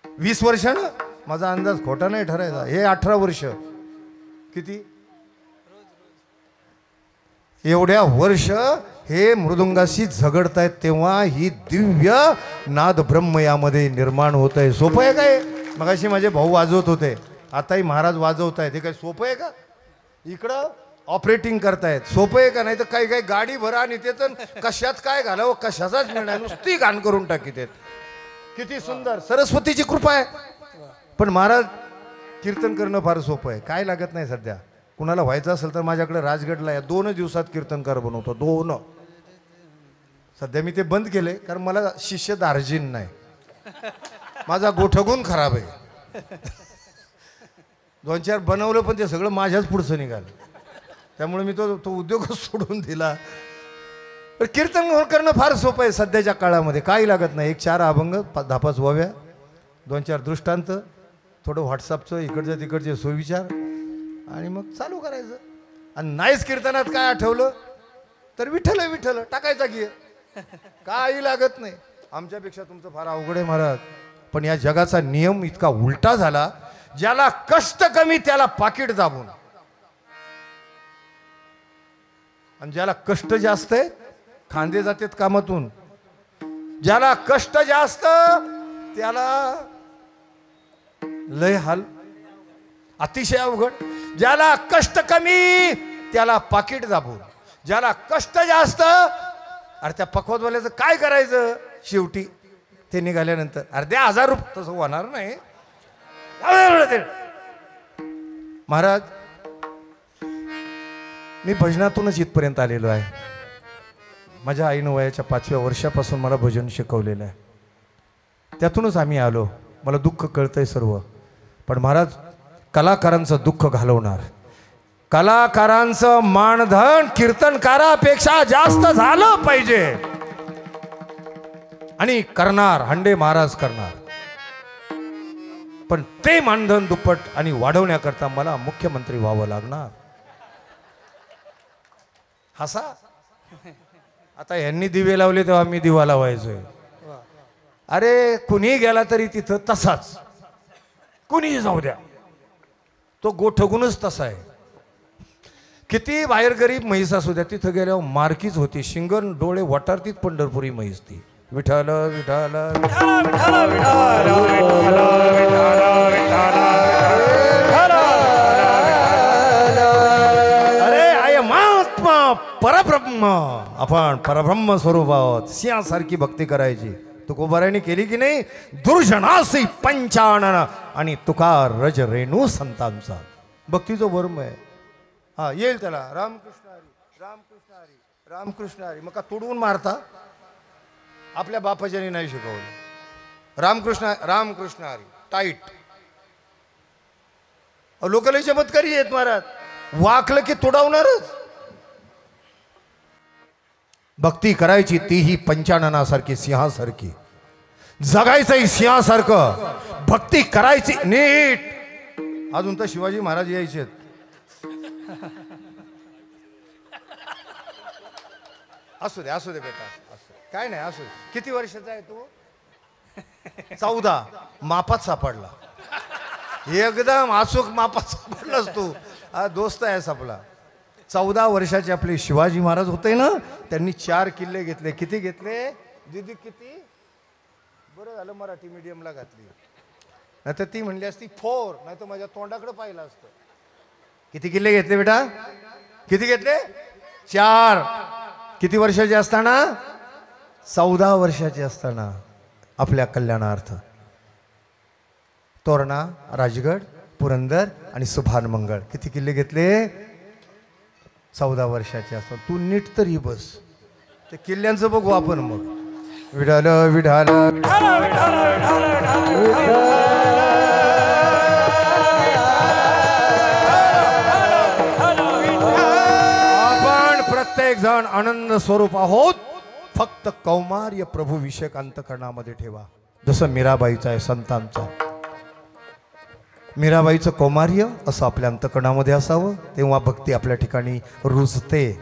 20 वर्ष ना. माझा अंदाज खोटा नाही ठरायचा. हे 18 वर्ष. किती एवढ्या वर्ष हे मृदुंगाशी झगडतायत तेव्हा ही दिव्य नाद ब्रह्म यामध्ये निर्माण होत आहे. सोपं आहे काय. मगाशी माझे भाऊ वाजवत होते आताही महाराज वाजवत आहेत. हे काय सोपं आहे का. इकडं ऑपरेटिंग करतायत. सोपं आहे का. नाही तर काही काही गाडी भरा आणि ते तर कशात काय घालावं कशाचाच निर्णय नुसती घाण करून टाकीत आहेत. किती सुंदर सरस्वतीची कृपा आहे. पण महाराज कीर्तन करणं फार सोपं आहे. काय लागत नाही. सध्या कुणाला व्हायचं असेल तर माझ्याकडे राजगडला या 2 दिवसात कीर्तनकार बनवतो. 2. सध्या मी ते बंद केले कारण मला शिष्य दार्जिन नाही. माझा गोठगुण खराब आहे. 2-4 बनवलं पण ते सगळं माझ्याच पुढचं निघालं. त्यामुळे मी तो उद्योगच सोडून दिला. तर कीर्तन करणं फार सोपं आहे सध्याच्या काळामध्ये. काही लागत नाही. 1-4 अभंग 10-5 ओव्या 2-4 दृष्टांत थोडं व्हॉट्सअपचं इकडचं तिकडचे सुविचार आणि मग चालू करायचं. आणि नाहीच कीर्तनात काय आठवलं तर विठ्ठल विठ्ठल टाकायचा गिय. काही लागत नाही. आमच्यापेक्षा तुमचं फार अवघड आहे महाराज. पण या जगाचा नियम इतका उलटा झाला. ज्याला कष्ट कमी त्याला पाकिट दाबून आणि ज्याला कष्ट जास्त आहे खांदे जातात कामातून. ज्याला कष्ट जास्त त्याला लय हाल. अतिशय अवघड. ज्याला कष्ट कमी त्याला पाकिट दाबून. ज्याला कष्ट जास्त अरे त्या पखवाजवाल्याचं काय करायचं. शेवटी ते निघाल्यानंतर अरे द्या 1000 रुपये. तसं होणार नाही महाराज. मी भजनातूनच इथपर्यंत आलेलो आहे. माझ्या आईनं वयाच्या 5व्या वर्षापासून मला भजन शिकवलेलं आहे. त्यातूनच आम्ही आलो. मला दुःख कळतंय सर्व. पण महाराज कलाकारांचं दुःख घालवणार. कलाकारांचं मानधन कीर्तनकारापेक्षा जास्त झालं पाहिजे. आणि करणार हंडे महाराज करणार. पण ते मानधन दुप्पट आणि वाढवण्याकरता मला मुख्यमंत्री व्हावं लागणार. हसा. आता यांनी दिवे लावले तेव्हा मी दिवा लावायचोय. अरे कुणी गेला तरी तिथं तसाच. कुणी जाऊ द्या तो गोठगुणच तसा आहे. किती बाहेर गरीब म्हैस असू द्या तिथं गेल्यावर मार्कीच होती. शिंगण डोळे वटारतीत पंढरपुरी म्हैस ती. विठाल विठाल अरे आय महात्मा परब्रह्म. आपण परब्रह्म स्वरूप आहोत. सिंहासारखी भक्ती करायची. तुकोबारायने केली की नाही. दुर्जनासी पंचानन आणि तुकार रज रेणू संतांचा भक्तीचं वर्म आहे. हा येईल त्याला रामकृष्ण हरी रामकृष्ण हरी रामकृष्ण हरी. मग का तुडवून मारता. आपल्या बापाच्याने नाही शिकवलं. रामकृष्ण रामकृष्ण हरी टाईट. लोकलही चमत्कारी आहेत महाराज. वाकलं की तुडवणारच. भक्ती करायची तीही पंचाननासारखी सिंहासारखी. जगायचंही सिंहासारखं. भक्ती करायची नीट. अजून तर शिवाजी महाराज यायचे. असू दे बेटा. काय नाही असू दे. किती वर्षाचा आहे तू. 14. मापात सापडला. एकदम अचूक मापात सापडलास तू. हा दोस्त आहेस आपला. 14 वर्षाचे आपले शिवाजी महाराज होते ना. त्यांनी 4 किल्ले घेतले. किती घेतले दीदी. किती. बरं झालं मराठी मीडियमला घातली. नाही तर ती म्हणली असती 4. नाही तर माझ्या तोंडाकडे पाहिलं असतं. किती किल्ले घेतले बेटा. किती घेतले 4. किती वर्षाचे असताना 14 वर्षाचे असताना आपल्या कल्याणार्थ तोरणा, राजगड, पुरंदर आणि सुभान मंगळ किती किल्ले घेतले? 14 वर्षाचे असतात. तू नीट तरी बस, ते किल्ल्यांचं बघू आपण मग. विठाल विठाल आपण प्रत्येक जण आनंद स्वरूप आहोत. फक्त कौमार्य प्रभू विषयक अंतकरणामध्ये ठेवा. जसं मीराबाईचं आहे, संतांचं. मीराबाईचं कौमार्य असं आपल्या अंतकरणामध्ये असावं, तेव्हा भक्ती आपल्या ठिकाणी रुजते.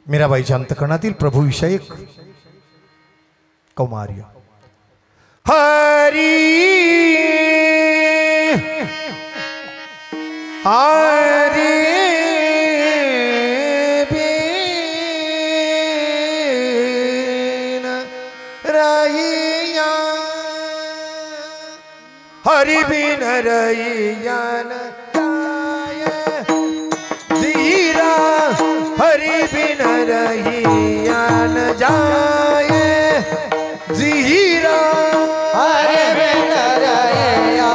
मीराबाईच्या अंतकरणातील प्रभू विषयक कौमार्य. हरी हरी बिन रहिया, हरि बिन रहिया न जाय धीरा, हरि बिन रहिया न जाय धीरा, हरि बिन रहिया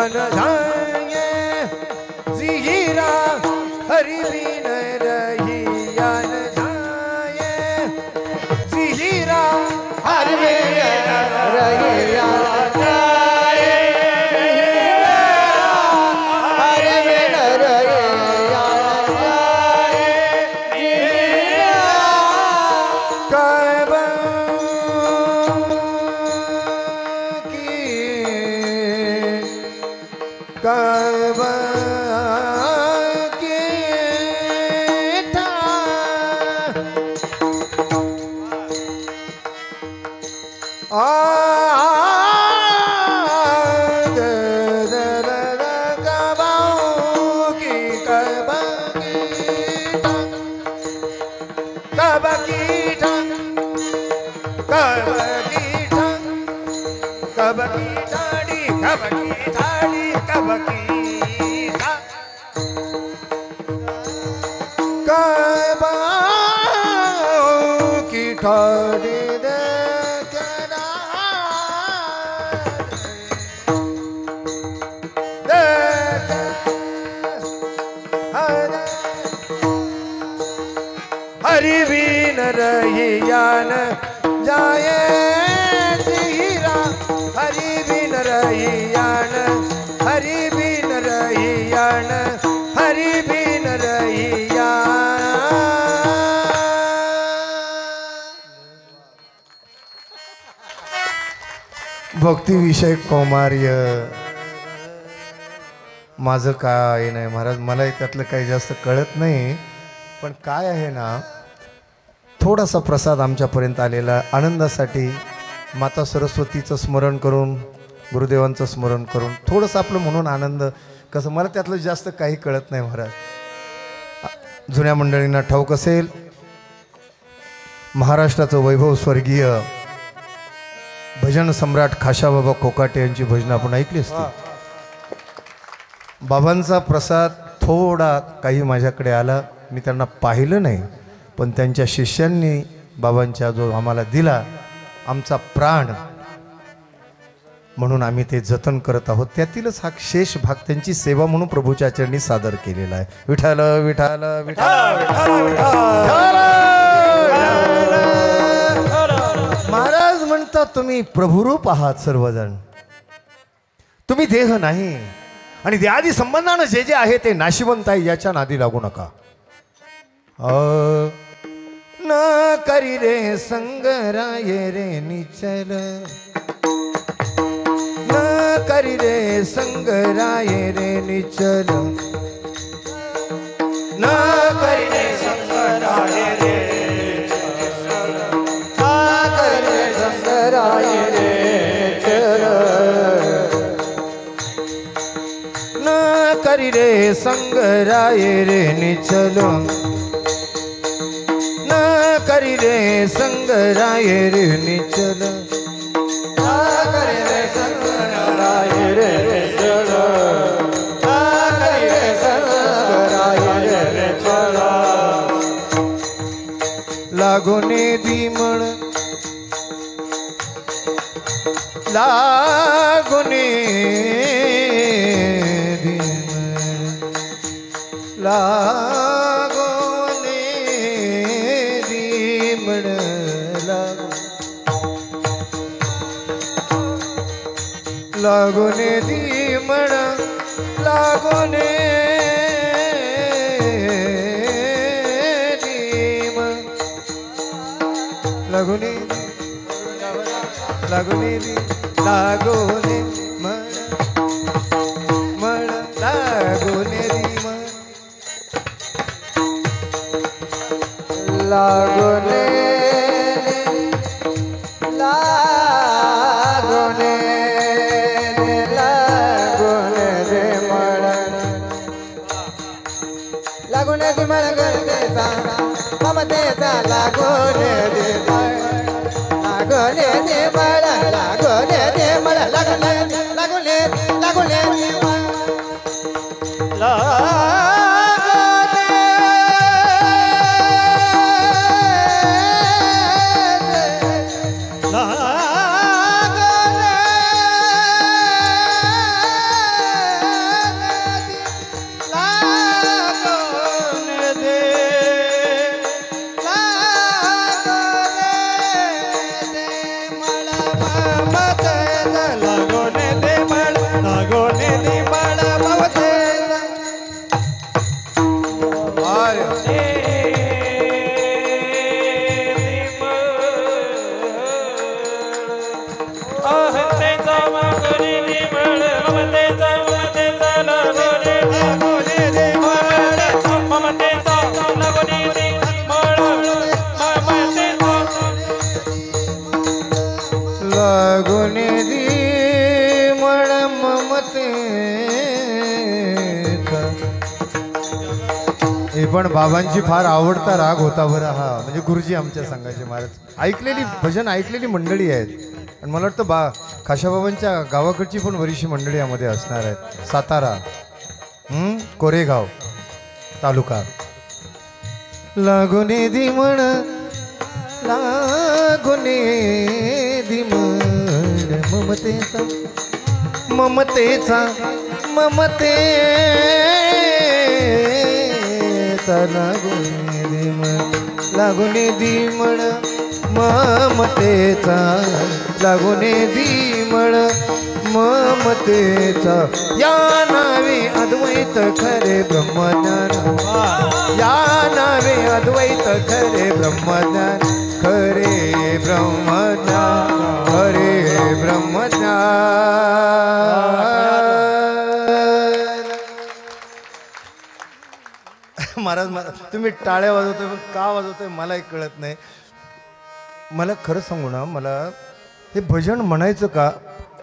न जाए जीरा, हरि बिन रहिया न जाए जीरा, हरि बिन रहिया न जाए, हरि बिन रहिया न जाए कब कब के था कब की ठाड़ी कब की ठाड़ी कब की कब की ठाड़ी दे हरि बिन रहिया न जाए धीरा, हरि बिन रहिया न, हरि बिन रहिया न, हरि बिन रहिया. भक्ती विषयक कौमार्य माझं काय नाही महाराज, मलाही त्यातलं काही जास्त कळत नाही. पण काय आहे ना, थोडासा प्रसाद आमच्यापर्यंत आलेला आनंदासाठी माता सरस्वतीचं स्मरण करून, गुरुदेवांचं स्मरण करून थोडंसं आपलं म्हणून आनंद. कसं मला त्यातलं जास्त काही कळत नाही महाराज. जुन्या मंडळींना ठाऊक असेल, महाराष्ट्राचं वैभव स्वर्गीय भजन सम्राट खाशाबाबा कोकाटे यांची भजनं आपण ऐकली असतील. बाबांचा प्रसाद थोडा काही माझ्याकडे आला, मी त्यांना पाहिलं नाही, पण त्यांच्या शिष्यांनी बाबांच्या जो आम्हाला दिला, आमचा प्राण म्हणून आम्ही ते जतन करत आहोत. त्यातीलच हा शेष भाग त्यांची सेवा म्हणून प्रभूच्या चरणी सादर केलेला आहे. विठाल विठाल विठाल. महाराज म्हणतात तुम्ही प्रभुरूप आहात सर्वजण, तुम्ही देह नाही आणि देहादी संबंधानं जे जे आहे ते नाशिवंत आहे, याच्या नादी लागू नका. न करी रे संगराय रे निचल, न करी रे संगराय रे निचल, न करी रे संगराय रे निचल, न करी रे संगराय रे निचल, न करी रे संगराय रे निचल, करी रे संग राय रे निचल करे रे संग राय रे निचल करे रे संग राय रे निचल लागोने दिमण लागोने लागोने दिमण लागोने दिमण लागोने दिमण लागोने लागोने लागोने मण मण लागोने दिमण लागोने लागोने लागोने रे मळ लागोने दी मळ गरजेचा ममतेचा लागोने दी लागोने दी मळ लागोने दी मळ लागोने लागोने लागोने दी मळ लागोने दिमण ममतेचा हे पण बाबांची फार आवडता राग होता बरं हा म्हणजे गुरुजी आमच्या संघाचे महाराज ऐकलेली भजन ऐकलेली मंडळी आहेत आणि मला वाटतं खाशाबाबांच्या गावाकडची पण बरीचशी मंडळी यामध्ये असणार आहेत सातारा कोरेगाव तालुका लागोने दिमण लागोने दिमण ममतेचा ममतेचा ममतेचा लागोने दिमण लागोने दिमण ममतेचा लागोने दिमण ममतेचा या नावे अद्वैत खरे ब्रह्मज्ञान या नावे अद्वैत खरे ब्रह्मज्ञान खरे ब्रह्मज्ञान खरे ब्रह्मज्ञान महाराज तुम्ही टाळ्या वाजवतोय पण का वाजवतोय मलाही कळत नाही मला खरं सांगू ना मला हे भजन म्हणायचं का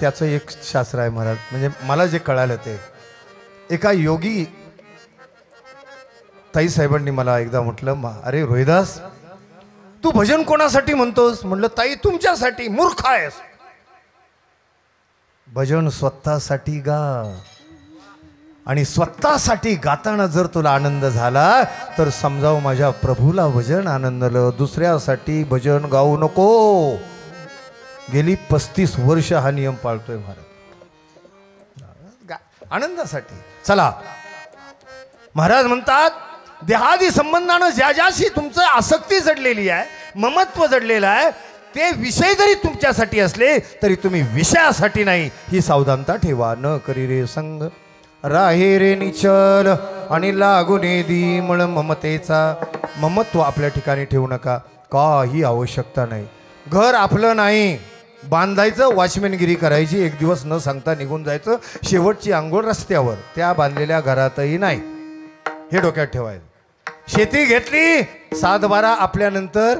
त्याचं एक शास्त्र आहे महाराज म्हणजे मला जे कळालं ते एका योगी ताई साहेबांनी मला एकदा म्हटलं अरे रोहिदास तू भजन कोणासाठी म्हणतोस म्हटलं ताई तुमच्यासाठी मूर्ख आहेस भजन स्वतःसाठी गा आणि स्वतःसाठी गाताना जर तुला आनंद झाला तर समजाव माझ्या प्रभूला भजन आनंदलं दुसऱ्यासाठी भजन गाऊ नको गेली 35 वर्ष हा नियम पाळतोय महाराज आनंदासाठी चला महाराज म्हणतात देहादी संबंधानं ज्या ज्याशी तुमचं आसक्ती जडलेली आहे ममत्व जडलेलं आहे ते विषय जरी तुमच्यासाठी असले तरी तुम्ही विषयासाठी नाही ही सावधानता ठेवा न करी रे संग राहे रे निचल आणि लागूने दिमण ममतेचा ममत्व आपल्या ठिकाणी ठेवू नका काही आवश्यकता नाही घर आपलं नाही बांधायचं वॉचमॅनगिरी करायची एक दिवस न सांगता निघून जायचं शेवटची आंघोळ रस्त्यावर त्या बांधलेल्या घरातही नाही हे डोक्यात ठेवायचं शेती घेतली 7-12 आपल्यानंतर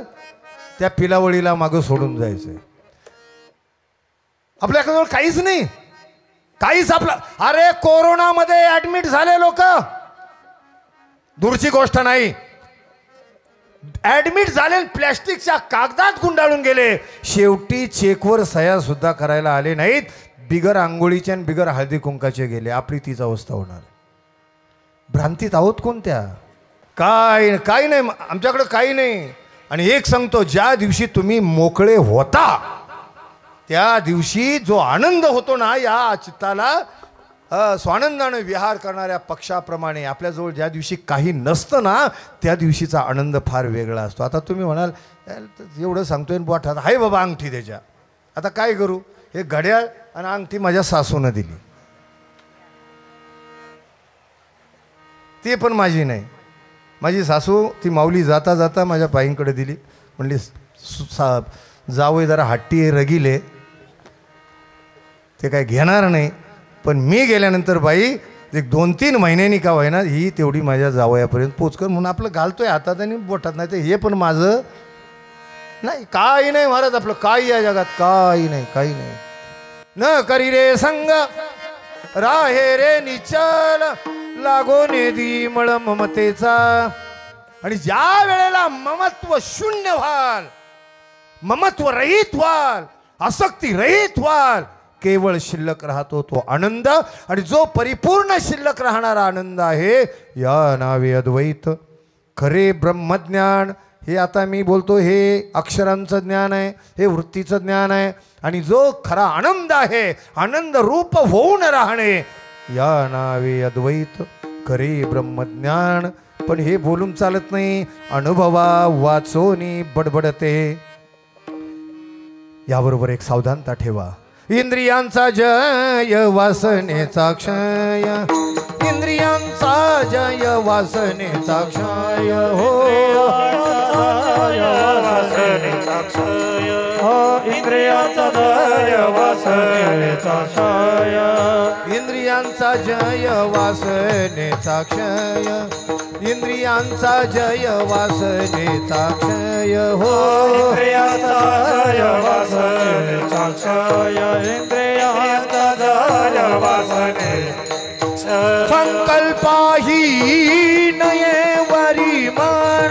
त्या पिलावळीला मागं सोडून जायचंय आपल्याकडे काहीच नाही काहीच आपला अरे कोरोनामध्ये ऍडमिट झाले लोक दूरची गोष्ट नाही ऍडमिट झाले, प्लॅस्टिकच्या कागदात गुंडाळून गेले. शेवटी चेकवर सह्या सुद्धा करायला आले नाहीत. बिगर आंघोळीचे आणि बिगर हळदी कुंकाचे गेले. आपली तीच अवस्था होणार. भ्रांतीत आहोत कोणत्या? काही नाही आमच्याकडं, काही नाही. आणि एक सांगतो, ज्या दिवशी तुम्ही मोकळे होता त्या दिवशी जो आनंद होतो ना, या चित्ताला स्वानंदाने विहार करणाऱ्या पक्षाप्रमाणे आपल्याजवळ ज्या दिवशी काही नसतं ना, त्या दिवशीचा आनंद फार वेगळा असतो. आता तुम्ही म्हणाल एवढं सांगतोय बोठात आहे बाबा अंगठी त्याच्या, आता काय करू? हे घड्याळ आणि अंगठी माझ्या सासूनं दिली, ती पण माझी नाही. माझी सासू ती माऊली जाता जाता माझ्या बाईंकडे दिली. म्हणली जावई जरा हट्टी रगिले, ते काय घेणार नाही. पण मी गेल्यानंतर बाई एक 2-3 महिन्यांनी का होईना ही तेवढी माझ्या जावयापर्यंत पोचकर म्हणून आपलं घालतोय हातात आणि बोटात. नाही तर हे पण माझं नाही. काही नाही महाराज, आपलं काही या जगात काही नाही, काही नाही. न करी रे संग राहे रे निचल, लागो नेदी मळ ममतेचा. आणि ज्या वेळेला ममत्व शून्य व्हाल, ममत्व रहित व्हाल, आसक्ती रहित व्हाल, केवळ शिल्लक राहतो तो आनंद. आणि जो परिपूर्ण शिल्लक राहणारा आनंद आहे या नावे अद्वैत. खरे ब्रह्मज्ञान हे आता मी बोलतो, हे अक्षरांचं ज्ञान आहे, हे वृत्तीचं ज्ञान आहे. आणि जो खरा आनंद आहे, आनंद रूप होऊन राहणे, या नावे अद्वैत. खरे ब्रह्मज्ञान. पण हे बोलून चालत नाही, अनुभवा वाचोनी बडबडते. याबरोबर एक सावधानता ठेवा. इंद्रियांचा जय वासनेचा क्षय, इंद्रियांचा जय वासनेचा क्षय. हो वासनेचा क्षय, इंद्रियांचा जय वासनेचा क्षय, इंद्रियांचा जय वासनेचा क्षय, इंद्रियांचा जय वासनेचा क्षय. हो इंद्रियांचा जय वासनेचा क्षय, इंद्रियांचा जय वासनेचा. संकल्पाही नये वरी मन.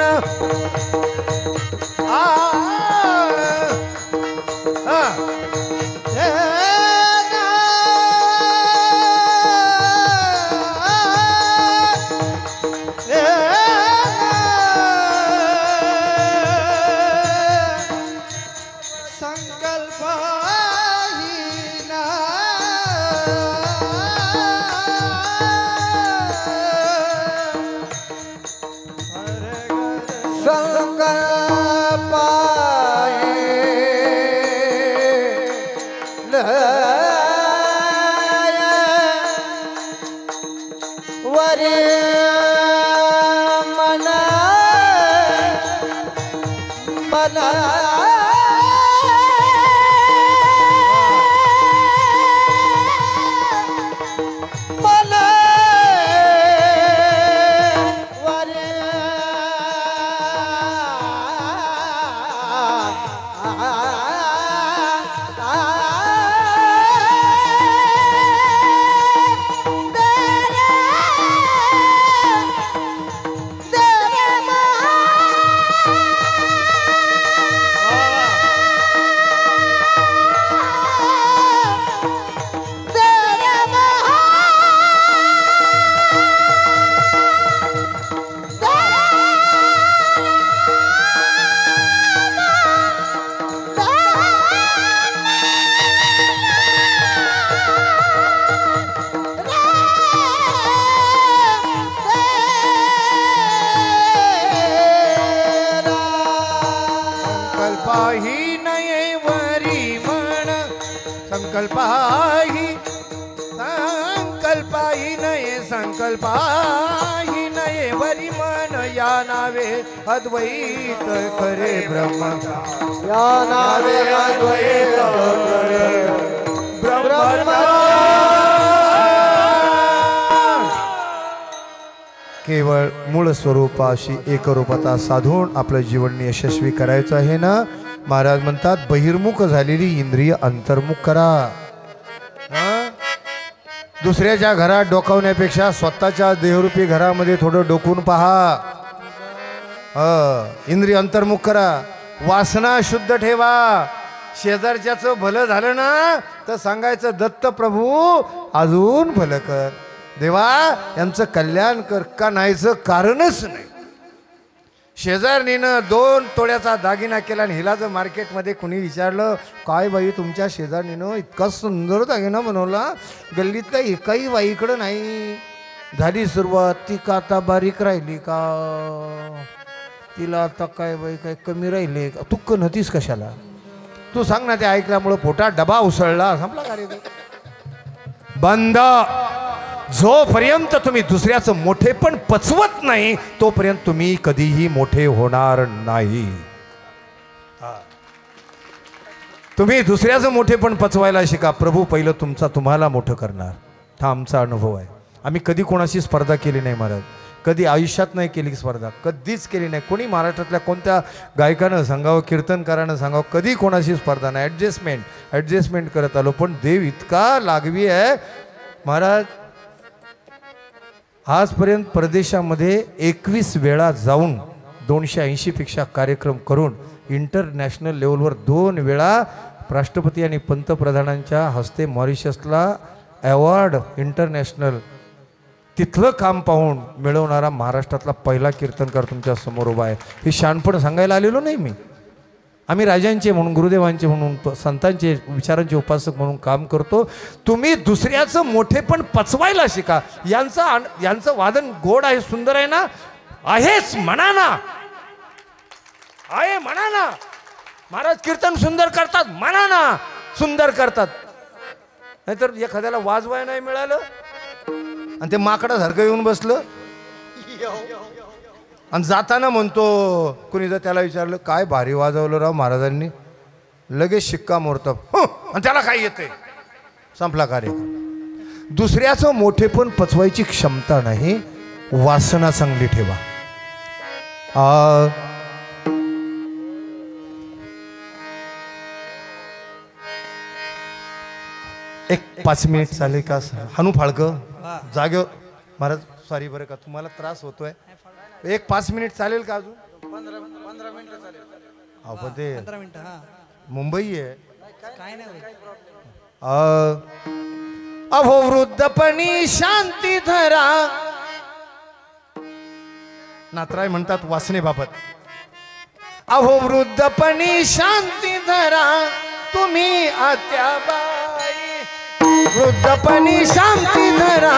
संकल्पाही नये, संकल्पाही नये वरी मन. या नावे अद्वैत करे ब्रह्म, या नावे अद्वैत करे ब्रह्म. केवळ मूळ स्वरूपाशी एकरूपता साधून आपलं जीवन यशस्वी करायचं आहे ना. महाराज म्हणतात बहिर्मुख झालेली इंद्रिय अंतर्मुख करा. दुसऱ्याच्या घरात डोकावण्यापेक्षा स्वतःच्या देहरूपी घरामध्ये थोडं डोकून पहा. इंद्रिय अंतर्मुख करा, वासना शुद्ध ठेवा. शेजारच्याचं भलं झालं ना तर सांगायचं दत्त प्रभू अजून भलं कर, देवा यांचं कल्याण कर, का नाहीचं कारणच नाही. शेजारणीनं 2 तोळ्याचा दागिना केला आणि हिला जर मार्केटमध्ये कुणी विचारलं काय बाई तुमच्या शेजारणीनं इतका सुंदर दागिना बनवला, गल्लीतल्या एकाही बाईकडं नाही. झाली सुरुवात, ती का आता बारीक राहिली का, तिला आता काय बाई काय कमी राहिले का, तू कणतीस कशाला, तू सांग ना. ते ऐकल्यामुळं पोटात डबा उसळला, संपला कार्यक्रम बंद. जोपर्यंत तुम्ही दुसऱ्याचं मोठेपण पचवत नाही तोपर्यंत तुम्ही कधीही मोठे होणार नाही. तुम्ही दुसऱ्याचं मोठेपण पचवायला शिका, प्रभू पहिलं तुम्हाला मोठं करणार. हा आमचा अनुभव आहे. आम्ही कधी कोणाशी स्पर्धा केली नाही महाराज, कधी आयुष्यात नाही केली स्पर्धा, कधीच केली नाही. कोणी महाराष्ट्रातल्या कोणत्या गायकानं सांगावं, कीर्तनकारानं सांगावं, कधी कोणाशी स्पर्धा नाही. ॲडजस्टमेंट करत आलो. पण देव इतका लागवी आहे महाराज. आजपर्यंत परदेशामध्ये 21 वेळा जाऊन 280 पेक्षा कार्यक्रम करून इंटरनॅशनल लेवलवर 2 वेळा राष्ट्रपती आणि पंतप्रधानांच्या हस्ते मॉरिशसला अवॉर्ड इंटरनॅशनल तिथलं काम पाहून मिळवणारा महाराष्ट्रातला पहिला कीर्तनकार तुमच्या समोर उभा आहे. हे शहाणपण सांगायला आलेलो नाही मी. आम्ही राजांचे म्हणून, गुरुदेवांचे म्हणून, संतांचे विचारांचे उपासक म्हणून काम करतो. तुम्ही दुसऱ्याचं मोठेपण पचवायला शिका. यांचं वादन गोड आहे, सुंदर आहे ना, आहेच म्हणा ना, आहे म्हणा ना. महाराज कीर्तन सुंदर करतात म्हणा ना, सुंदर करतात. नाहीतर एखाद्याला वाजवाय नाही मिळालं आणि ते माकडासारखं येऊन बसलं आणि जाताना म्हणतो, कुणी जर त्याला विचारलं काय भारी वाजवलं राव महाराजांनी, लगेच शिक्कामोर्तब, आणि त्याला काय येतंय, संपला कार्यक्रम. दुसऱ्याचं मोठेपण पचवायची क्षमता नाही, वासना चांगली ठेवा. एक 5 मिनिट चालेल का? हनु फाळकं जागे महाराज, सॉरी बरं का, तुम्हाला त्रास होतोय. एक 5 मिनिट चालेल का? अजून 15 मिनिट चालेल. अहो पण ते 15 मिनिट मुंबई आहे काय नाही. अहो वृद्धपणी शांती धरा, नात्राय म्हणतात वासनेबाबत. अहो वृद्धपणी शांती धरा, तुम्ही आत्याबाई. वृद्धपणी शांती धरा,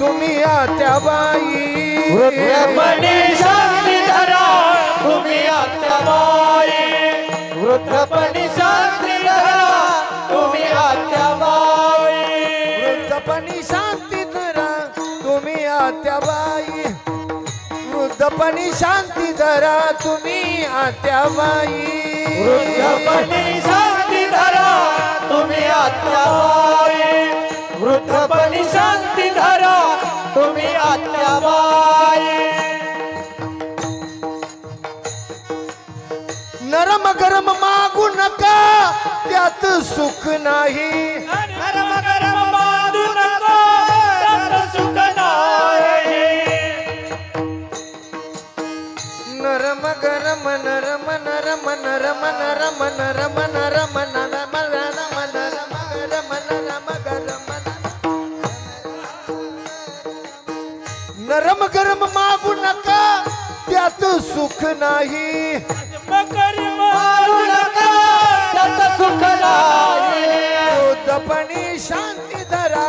तुम्ही आत्याबाई. वृद्धपणी शांती धरा, तुम्ही आत्याबाई. वृद्धपणी शांती धरा, तुम्ही आत्याबाई. वृद्धपणी शांती धरा, तुम्ही आत्याबाई. वृद्धपणी शांती धरा, तुम्ही आत्याबाई. वृद्धपणी शांती धरा, तुम्ही आत्याबाई. वृद्धपणी शांती धरा, तुम्ही आत्याबाई. नरम गरम मागू नका, त्यात सुख नाही. नरम गरम मागू नका, त्यात सुख नाही. नरम गरम नरम नरम नरम नरम नरम नरम नरम नरम नरम गरम नरम गरम. नरम गरम मागू नका, त्यात सुख नाही. मागू नका, त्यात सुख नाही. वृद्धपणी शांती धरा,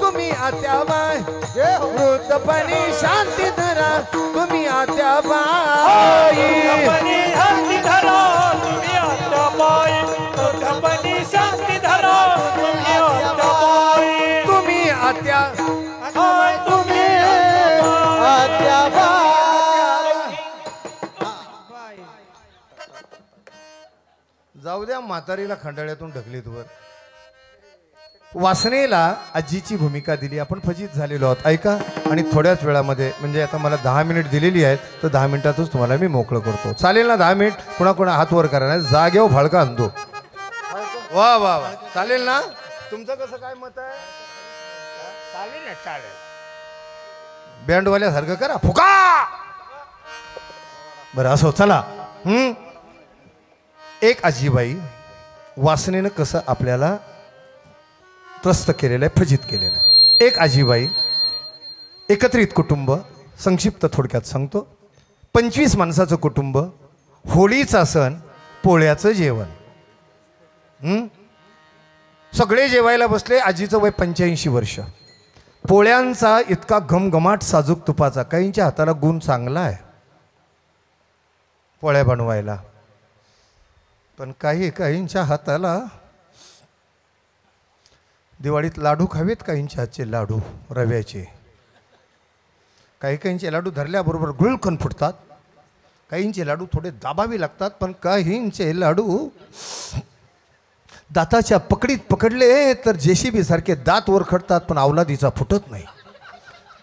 तुम्ही आत्याबाई. वृद्धपणी शांती धरा, तुम्ही आत्याबाई. वृद्धपणी शांती धरा, तुम्ही आत्याबाई. वृद्धपणी शांती धरा, तुम्ही आत्याबाई. तुम्ही आत्या, तुम्ही आत्याबाई. जाऊ द्या म्हातारीला खंडाळ्यातून ढकलीत वर. वासनेला आजीची भूमिका दिली. आपण फजित झालेलो आहोत. ऐका, आणि थोड्याच वेळामध्ये, म्हणजे आता मला 10 मिनिट दिलेली आहेत, तर 10 मिनिटातच तुम्हाला मी मोकळं करतो. चालेल ना? 10 मिनिट कोणा हात वर करा, नाही जागेवर फाळका आणतो. वा वा वा, चालेल ना? तुमचं कसं काय मत आहे? चालेल ना? चालेल. बँडवाल्यासारखं करा, फुका. बरं असो चला. एक आजीबाई वासनेनं कसं आपल्याला त्रस्त केलेलं आहे, फजित केलेलं आहे. एक आजीबाई, एकत्रित कुटुंब, संक्षिप्त थोडक्यात सांगतो. 25 माणसाचं कुटुंब, होळीचा सण, पोळ्याचं जेवण. सगळे जेवायला बसले. आजीचं वय 85 वर्ष. पोळ्यांचा इतका घमघमाट साजूक तुपाचा. काहींच्या हाताला गुण चांगला आहे पोळ्या बनवायला, पण काहींच्या हाताला दिवाळीत लाडू खावेत. काहींच्या हातचे लाडू रव्याचे. काहींचे लाडू धरल्याबरोबर गुळकण फुटतात. काहींचे लाडू थोडे दाबावे लागतात. पण काहींचे लाडू दाताच्या पकडीत पकडले तर JCB सारखे दात वर खडतात, पण अवलादीचा फुटत नाही.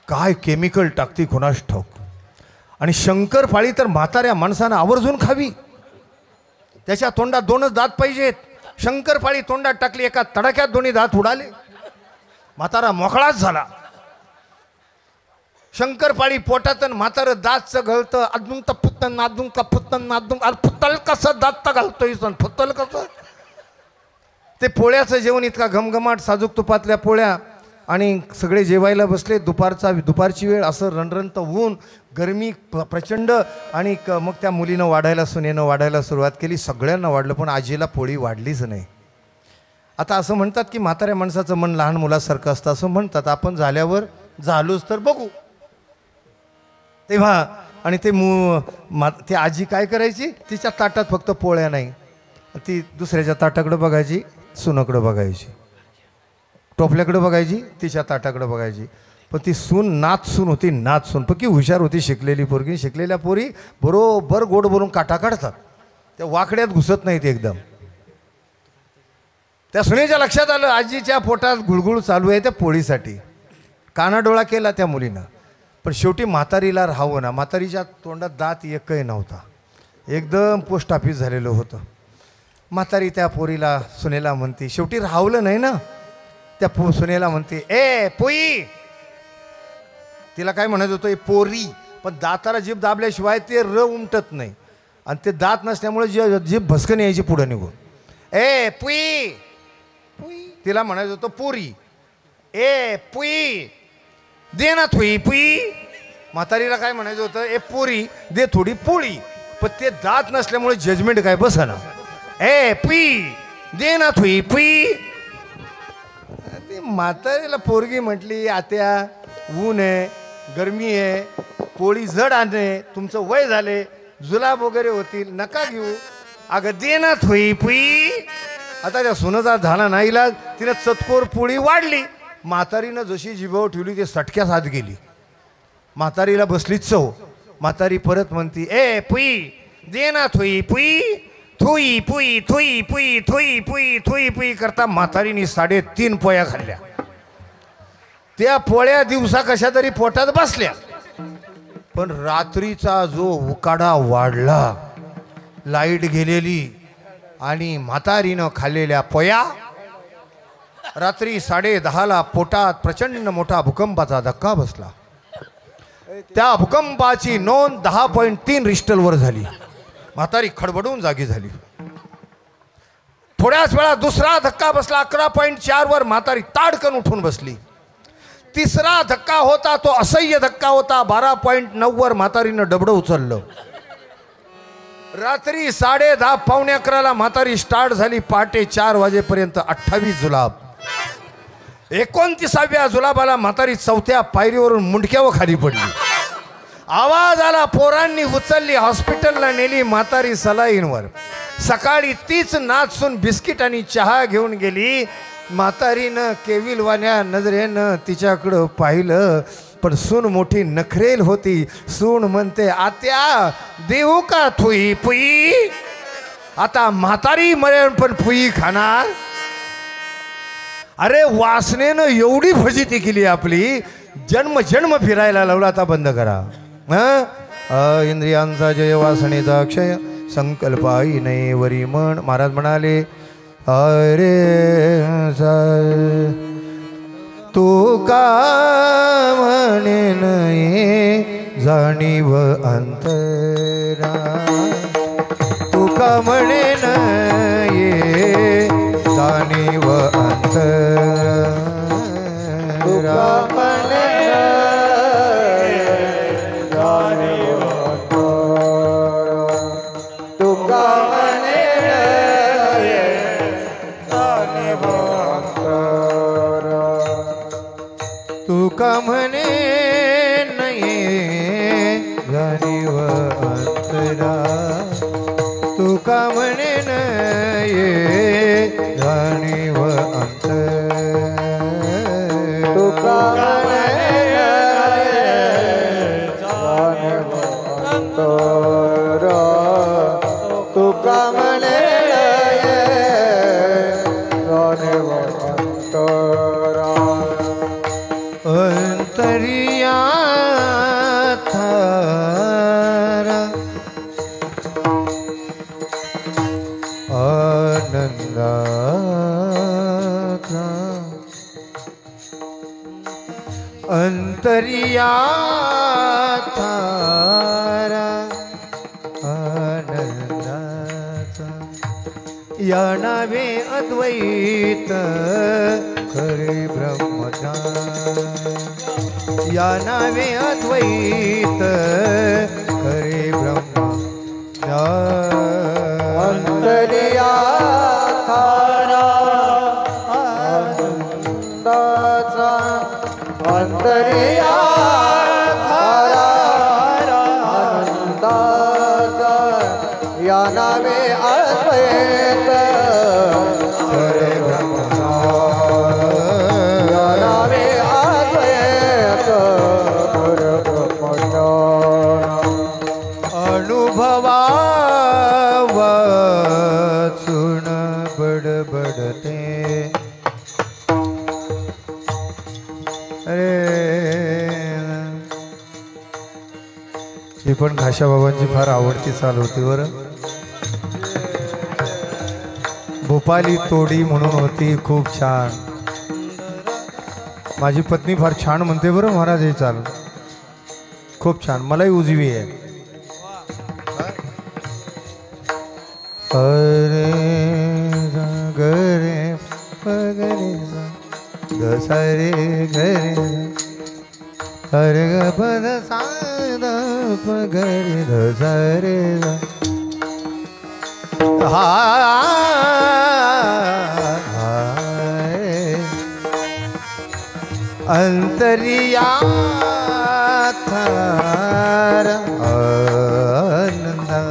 काय केमिकल टाकती कोणास ठाऊक. आणि शंकरपाळी तर म्हाताऱ्या माणसानं आवर्जून खावी. त्याच्या तोंडात 2च दात पाहिजेत. शंकरपाळी तोंडात टाकली, एका तडाख्यात 2 दात उडाले. म्हातारा मोकळाच झाला. शंकरपाळी पोटात म्हातारं दातचं घालतं. अजून तर पुत्तन अजून का पुत्तन अजून फुत्तल कसं दात घालतोय सण फुत्तल कसं. ते पोळ्याचं जेवण इतका घमघमाट, साजूक तुपातल्या पोळ्या. आणि सगळे जेवायला बसले. दुपारची वेळ, असं रणरणत ऊन, गरमी प्रचंड. आणि मग त्या मुलीनं वाढायला, सुनेनं वाढायला सुरुवात केली. सगळ्यांना वाढलं, पण आजीला पोळी वाढलीच नाही. आता असं म्हणतात की म्हाताऱ्या माणसाचं मन लहान मुलासारखं असतं, असं म्हणतात. आपण झाल्यावर झालोच तर बघू. तेव्हा आणि ते आजी काय करायची, तिच्या ताटात फक्त पोळ्या नाही, ती दुसऱ्याच्या ताटाकडं बघायची, सुनाकडं बघायची, टोपल्याकडं बघायची, तिच्या ताटाकडं बघायची. पण ती नात सून होती, नात सून. पण की हुशार होती, शिकलेली पोरगी. शिकलेल्या पोरी बरोबर गोड बोलून काटा काढतात. त्या वाकड्यात घुसत नाहीत एकदम. त्या सुनेच्या लक्षात आलं आजीच्या पोटात गुळगुळ चालू आहे त्या पोळीसाठी. कानाडोळा केला त्या मुलीनं. पण शेवटी म्हातारीला राहावं ना. म्हातारीच्या तोंडात दात एकही नव्हता. एकदम पोस्ट ऑफिस झालेलं होतं. म्हातारी त्या पोरीला, सुनेला म्हणते, शेवटी राहवलं नाही ना. त्या सुनेला म्हणते, ए पोई. तिला काय म्हणत होतं, ए पोरी. पण दाताला जीभ दाबल्याशिवाय ते उमटत नाही. आणि ते दात नसल्यामुळे जीभ भस्कन यायची पुढं निघून. ए पुई. तिला म्हणायचं होतं पोरी. ए पुई दे ना थोई पुई. म्हातारीला काय म्हणायचं होतं, ए पोरी दे थोडी पोळी. पण ते दात नसल्यामुळे जजमेंट काय बसना. ए पुई दे ना थोई पुई. ती म्हातारीला पोरगी म्हटली, आत्या ऊन आहे, गरमी आहे, पोळी जड आणणे, तुमचं वय झाले, जुलाब वगैरे होतील, नका घेऊ. अगं दे ना थोई पुई. आता त्या सुनेचा झाला नाही इलाज. तिने चतकोर पोळी वाढली. म्हातारीनं जशी जिभेवर ठेवली ते सटक्यास हात गेली. म्हातारीला बसली चव. म्हातारी परत म्हणती, ए पुई दे ना थोई पुई. थोई पुई थोई पुई थोई पुई थोई पुई करता म्हातारीने 3.5 पोळ्या खाल्ल्या. त्या पोळ्या दिवसा कशा तरी पोटात बसल्या. पण रात्रीचा जो उकाडा वाढला, लाईट गेलेली आणि म्हातारीनं खाल्लेल्या पोळ्या, रात्री 10:30ला पोटात प्रचंड मोठा भूकंपाचा धक्का बसला. त्या भूकंपाची नोंद 10.3 रिश्टरवर झाली. म्हातारी खडबडून जागी झाली. थोड्याच वेळा दुसरा धक्का बसला 11.4 वर. म्हातारी ताडकन उठून बसली. तिसरा धक्का होता तो असह्य धक्का होता. 12.9 वर म्हातारीनं डबडं उचललं. रात्री 10:30 पावणे 11ला म्हातारी स्टार्ट झाली. पहाटे 4 वाजेपर्यंत 28 जुलाब. 29व्या जुलाबाला म्हातारी 4थ्या पायरीवरून मुंडक्यावर खाली पडली. आवाज आला, पोरांनी उचलली, हॉस्पिटलला नेली. म्हातारी सलाईनवर. सकाळी तीच नाचून बिस्किट आणि चहा घेऊन गेली. म्हातारीनं केविलवाण्या नजरेनं तिच्याकडं पाहिलं. पण सून मोठी नखरेल होती. सून म्हणते, आत्या देऊ का थुई पुई. आता म्हातारी मरेल पण पुई खाणार. अरे वासनेनं एवढी फजिती केली आपली, जन्म फिरायला लावला. आता बंद करा. इंद्रियांचा जय, वासनेचा अक्षय, संकल्पाई नाही वरी मन. महाराज म्हणाले, अरे तू का म्हणे नाही जाणीव अंतर. अंतरा तुका म्हणेन ये जाणीव अंतरा तुका म्हणे नये जाणीव अंतरा तुका म्हणे नये जाणीव अंतरा तुका तुका म्हणे जाणीव अंतरा अंतरिया थारा आनंदाचा अंतरिया थारा आनंदाचा या नावे अद्वैत खरे ब्रह्मज्ञान या नावे अद्वैत खरे ब्रह्मज्ञान अंतरिया थारा आनंदाचा अंतरिया थारा आनंदाचा या नावे अद्वैत खरे ब्रह्मज्ञान या नावे अद्वैत खरे ब्रह्मज्ञान अनुभवा वाचून बडबडते अरे ही पण घाशा बाबांची फार आवडती चाल होती बरं भोपाली तोडी म्हणून होती खूप छान माझी पत्नी फार छान म्हणते बरं महाराज हे चाल खूप छान मलाही उजवी आहे अरे गरे पगरे दसरे घरे अरे ग पद साद पगरे दसरे हा अंतरिया थार आनंदा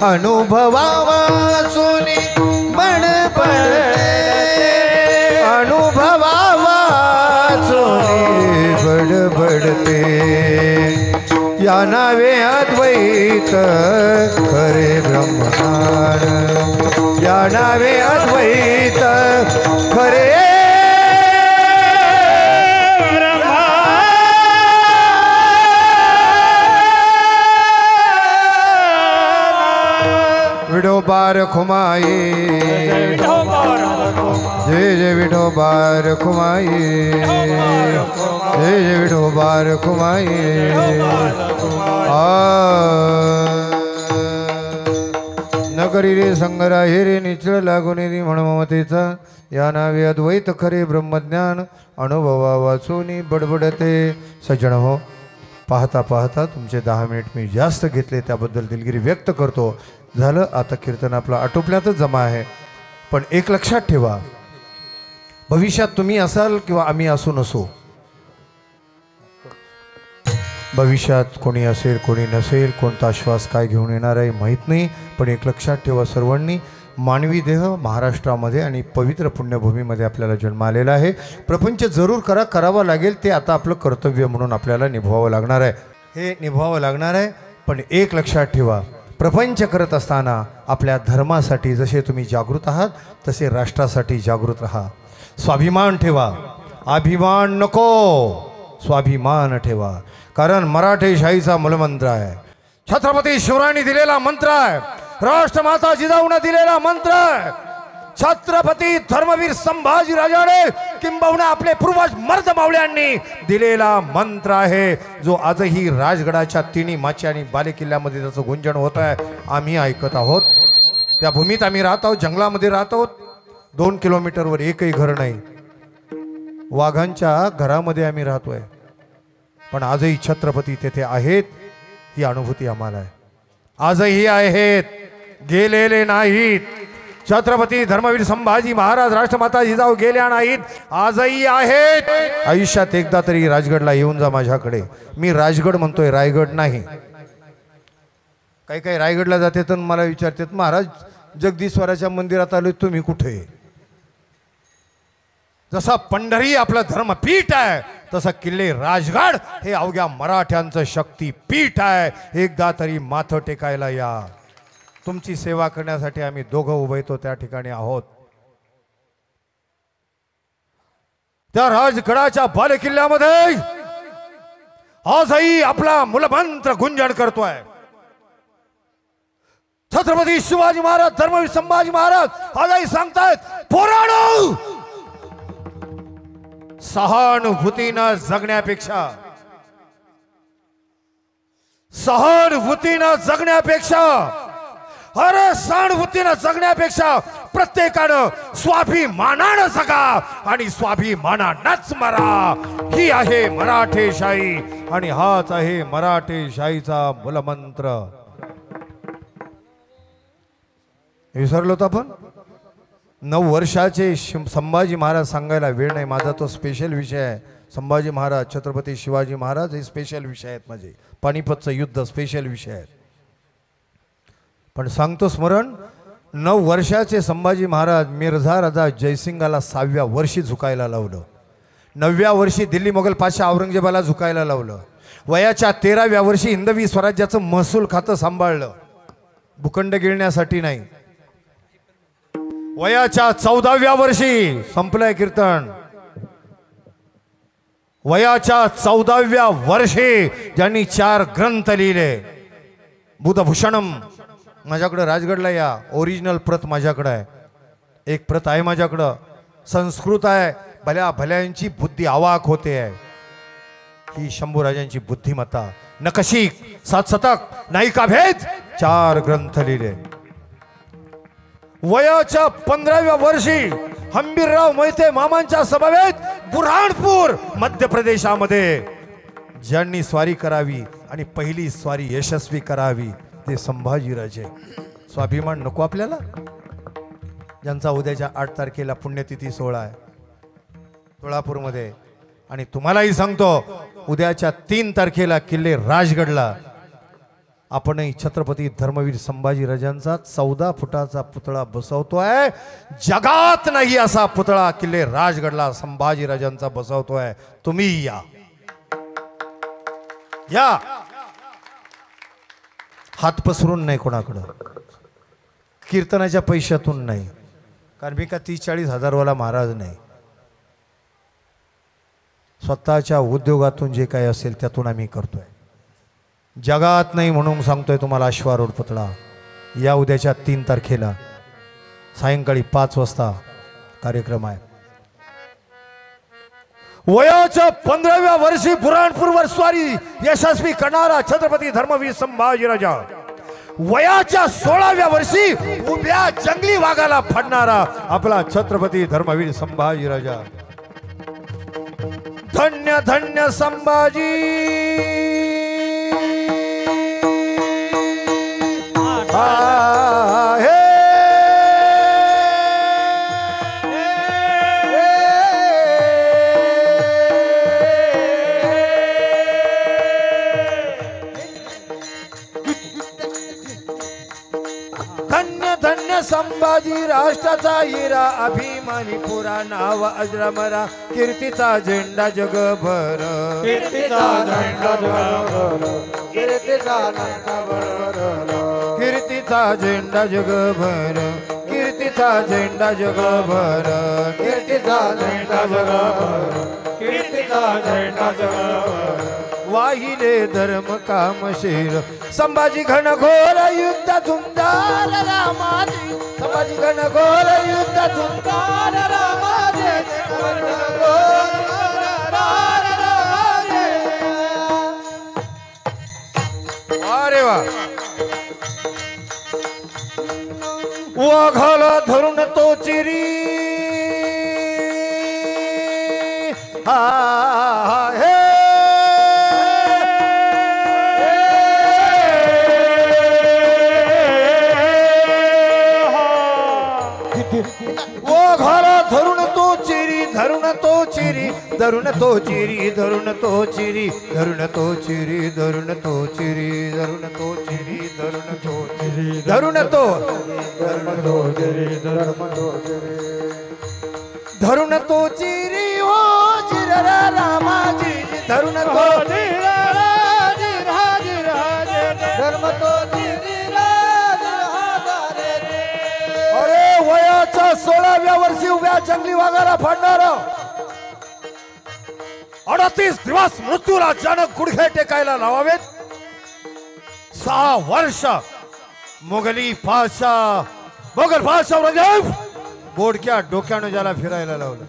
अनुभवावा सोनी बडबडते अनुभवावा सोनी बडबडते या नावे अद्वैत खरे ब्रह्मज्ञान या नावे अद्वैत खरे विठोबार खुमाई जय जय विठोबार खुमाई जय जय विठोबार खुमाई न करी रे संगरा हे रे निचळ लागून रे म्हण ममतेचा या नावे अद्वैत खरे ब्रह्मज्ञान अनुभवा वाचूनी बडबडते. सज्जन हो, पाहता पाहता तुमचे 10 मिनिट मी जास्त घेतले त्याबद्दल दिलगिरी व्यक्त करतो. झालं आता कीर्तन आपलं आटोपल्यातच जमा आहे. पण एक लक्षात ठेवा, भविष्यात तुम्ही असाल किंवा आम्ही असू नसू, भविष्यात कोणी असेल कोणी नसेल, कोणता श्वास काय घेऊन येणार आहे माहीत नाही. पण एक लक्षात ठेवा सर्वांनी, मानवी देह महाराष्ट्रामध्ये आणि पवित्र पुण्यभूमीमध्ये आपल्याला जन्म आलेला आहे. प्रपंच जरूर करावं लागेल, ते आता आपलं कर्तव्य म्हणून आपल्याला निभवावं लागणार आहे. हे निभवावं लागणार आहे. पण एक लक्षात ठेवा, प्रपंच करत असताना आपल्या धर्मासाठी जसे तुम्ही जागृत आहात तसे राष्ट्रासाठी जागृत राहा. स्वाभिमान ठेवा, अभिमान नको, स्वाभिमान ठेवा. कारण मराठेशाहीचा मूलमंत्र आहे, छत्रपती शिवरायांनी दिलेला मंत्र आहे, राष्ट्रमाता जिजाऊने दिलेला मंत्र आहे, छत्रपती धर्मवीर संभाजी राजाने किंबहुना आपले पूर्वज मर्द मावळ्यांनी दिलेला मंत्र आहे, जो आजही राजगडाच्या तिन्ही माची आणि बालेकिल्ल्यामध्ये त्याचं गुंजन होत आहे. आम्ही ऐकत आहोत. त्या भूमीत आम्ही राहत आहोत, जंगलामध्ये राहत आहोत. 2 किलोमीटरवर एकही घर नाही. वाघांच्या घरामध्ये आम्ही राहतोय, पण आजही छत्रपती तेथे आहेत. ही अनुभूती आम्हाला आहे. आजही आहेत, गेलेले नाहीत. छत्रपती धर्मवीर संभाजी महाराज, राष्ट्रमाता जिजाऊ गेल्या नाहीत, आजही आहेत. आयुष्यात एकदा तरी राजगडला येऊन जा माझ्याकडे. मी राजगड म्हणतोय, रायगड नाही. काही काही रायगडला जाते तर मला विचारतात, महाराज जगदीश्वराच्या मंदिरात आलोय, तुम्ही कुठे? जसा पंढरी आपलं धर्मपीठ आहे, तसं किल्ले राजगड हे अवघ्या मराठ्यांचं शक्तीपीठ आहे. एकदा तरी माथं टेकायला या. तुमची सेवा करण्यासाठी आम्ही दोघं उभे त्या ठिकाणी आहोत. त्या राजगडाच्या बालेकिल्ल्यामध्ये आजही आपला मूलमंत्र गुंजन करतोय. छत्रपती शिवाजी महाराज, धर्मवीर संभाजी महाराज आजही सांगतायत, पोरांनो, सहानुभूतीनं जगण्यापेक्षा सहानुभूतीनं जगण्यापेक्षा प्रत्येकानं स्वाभिमानानं जगा आणि स्वाभिमानानंच मरा. ही आहे मराठेशाही आणि हाच आहे मराठेशाहीचा मूलमंत्र. विसरलो तर आपण 9 वर्षाचे संभाजी महाराज सांगायला वेळ नाही. माझा तो स्पेशल विषय आहे. संभाजी महाराज, छत्रपती शिवाजी महाराज हे स्पेशल विषय आहेत माझे. पानिपतचं युद्ध स्पेशल विषय आहेत. पण सांगतो स्मरण, 9 वर्षाचे संभाजी महाराज मिर्झा रजा जयसिंगाला 6व्या वर्षी झुकायला लावलं. 9व्या वर्षी दिल्ली मोगल पाशा औरंगजेबाला झुकायला लावलं. वयाच्या 13व्या वर्षी हिंदवी स्वराज्याचं महसूल खातं सांभाळलं, भूखंड गिळण्यासाठी नाही. वयाच्या 14व्या वर्षी संपलंय कीर्तन. वयाच्या 14व्या वर्षी ज्यांनी 4 ग्रंथ लिहिले. बुधभूषणम माझ्याकडं राजगडला या ओरिजिनल प्रत माझ्याकडं आहे. एक प्रत आहे माझ्याकडं, संस्कृत आहे. भल्या भल्यांची बुद्धी आवाक होते आहे. ही शंभूराजांची बुद्धिमत्ता. नकशिक, 7 शतक, नायिका भेद 4 ग्रंथ लिहिले. वयाच्या 15व्या वर्षी हंबीरराव मोहिते मामांच्या समवेत बुऱ्हाणपूर मध्य प्रदेशामध्ये ज्यांनी स्वारी करावी आणि पहिली स्वारी यशस्वी करावी ते संभाजीराजे. स्वाभिमान नको आपल्याला? ज्यांचा उद्याच्या 8 तारखेला पुण्यतिथी सोहळा आहे सोलापूरमध्ये. आणि तुम्हालाही सांगतो, उद्याच्या 3 तारखेला किल्ले राजगडला आपणही छत्रपती धर्मवीर संभाजीराजांचा 14 फुटाचा पुतळा बसवतोय. जगात नाही असा पुतळा किल्ले राजगडला संभाजीराजांचा बसवतोय. तुम्ही या हात पसरून नाही कोणाकडं, कीर्तनाच्या पैशातून नाही. कारण मी का 30-40 हजारवाला महाराज नाही. स्वतःच्या उद्योगातून जे काही असेल त्यातून आम्ही करतोय. जगात नाही म्हणून सांगतोय तुम्हाला. अश्वारूढ पुतळा या उद्याच्या 3 तारखेला सायंकाळी 5 वाजता कार्यक्रम आहे. वयाच्या 15व्या वर्षी बुऱ्हाणपूरवर स्वारी यशस्वी करणारा छत्रपती धर्मवीर संभाजीराजा. वयाच्या 16व्या वर्षी उभ्या जंगली वाघाला फाडणारा आपला छत्रपती धर्मवीर संभाजीराजा. धन्य धन्य संभाजी. धन्य धन्य संभाजी राष्ट्राचा हिरा अभिमानी पुरा नाव अजरामरा कीर्तीचा झेंडा जगभर. कीर्तीचा झेंडा जगभर. कीर्तीचा झेंडा जगभर. कीर्तीचा झेंडा जगभर. कीर्तीचा झेंडा जगभर. कीर्तीचा झेंडा जगभर. कीर्तीचा झेंडा जगभर. वाहिले धर्म कामशीर संभाजी घनघोर युद्ध झुंजार रामाजी. संभाजी घनघोर युद्ध झुंजार रामाजी. अरे वा. वाघाला धरून तो चिरी हे वाघाला धरून तो चिरी धरून तो चिरी धरून तो चिरी धरून तो चिरी धरून तो चिरी धरून तो चिरी धरून तो चिरी धरून तो चिरी धरून तो धरून तो चिरी ओ चिररा रामाजी धरून तो धर्म तो वयाच्या 16व्या वर्षी उभ्या जंगली वाघाला फाडणारा 38 दिवस मृत्यूला अचानक गुडघे टेकायला लावावेत. 6 वर्ष मोगल पाशा औरंगजेब बोडक्या डोक्यानं ज्याला फिरायला लावलं.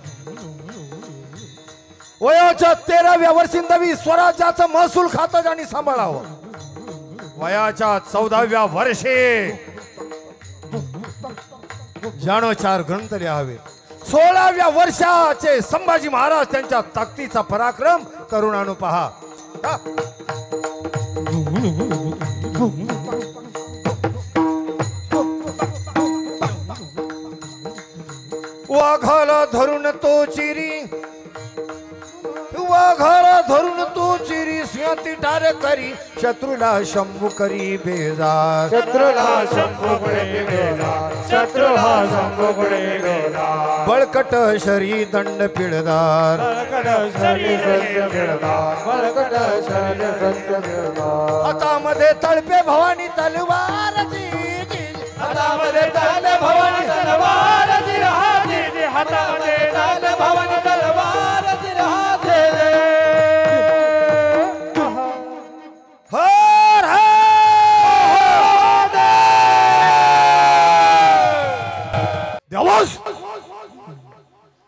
वयाच्या 13व्या वर्षी नवी स्वराज्याचं महसूल खातं ज्यांनी सांभाळावं. वयाच्या 14व्या वर्षी जाणो 4 ग्रंथ लिहावे. 16व्या वर्षाचे संभाजी महाराज त्यांच्या ताकदीचा पराक्रम करून आणू पहा. हा. वाघाला धरून तो चिरी, वाघाला धरून तो चिरी, सिंहाती ठार करी, शत्रूला शंभू करी बेजार. शत्रूला शंभू पुढे बेजार, शत्रूला शंभू पुढे बेजार. बळकट शरी दंड पिळदार, बळकट शरीर सत्य मिळणार, बळकट शरीर सत्य मिळणार. हातामध्ये तळपे भवानी तलवार जी, हातामध्ये तळपे भवानी तलवार जी राहते, हातामध्ये तळपे भवानी तलवार जी राहते. हर हर देवास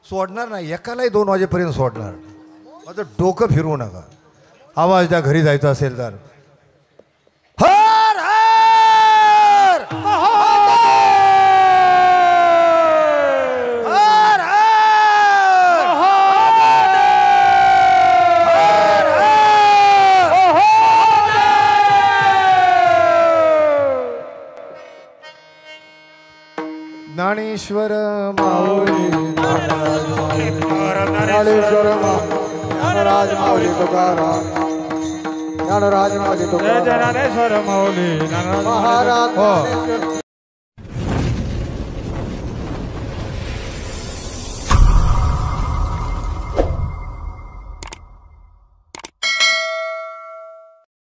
सोडणार नाही, एकालाही 2 वाजेपर्यंत सोडणार. माझं डोकं फिरवू नका. आवाज द्या घरी जायचं असेल तर. हर हर हर ज्ञानेश्वर माऊली, ज्ञानेश्वर ज्ञानराज माऊली तुकाराम, ज्ञानराज माऊली तुकाराम, ज्ञानेश्वर माऊली महाराज ज्ञानेश्वर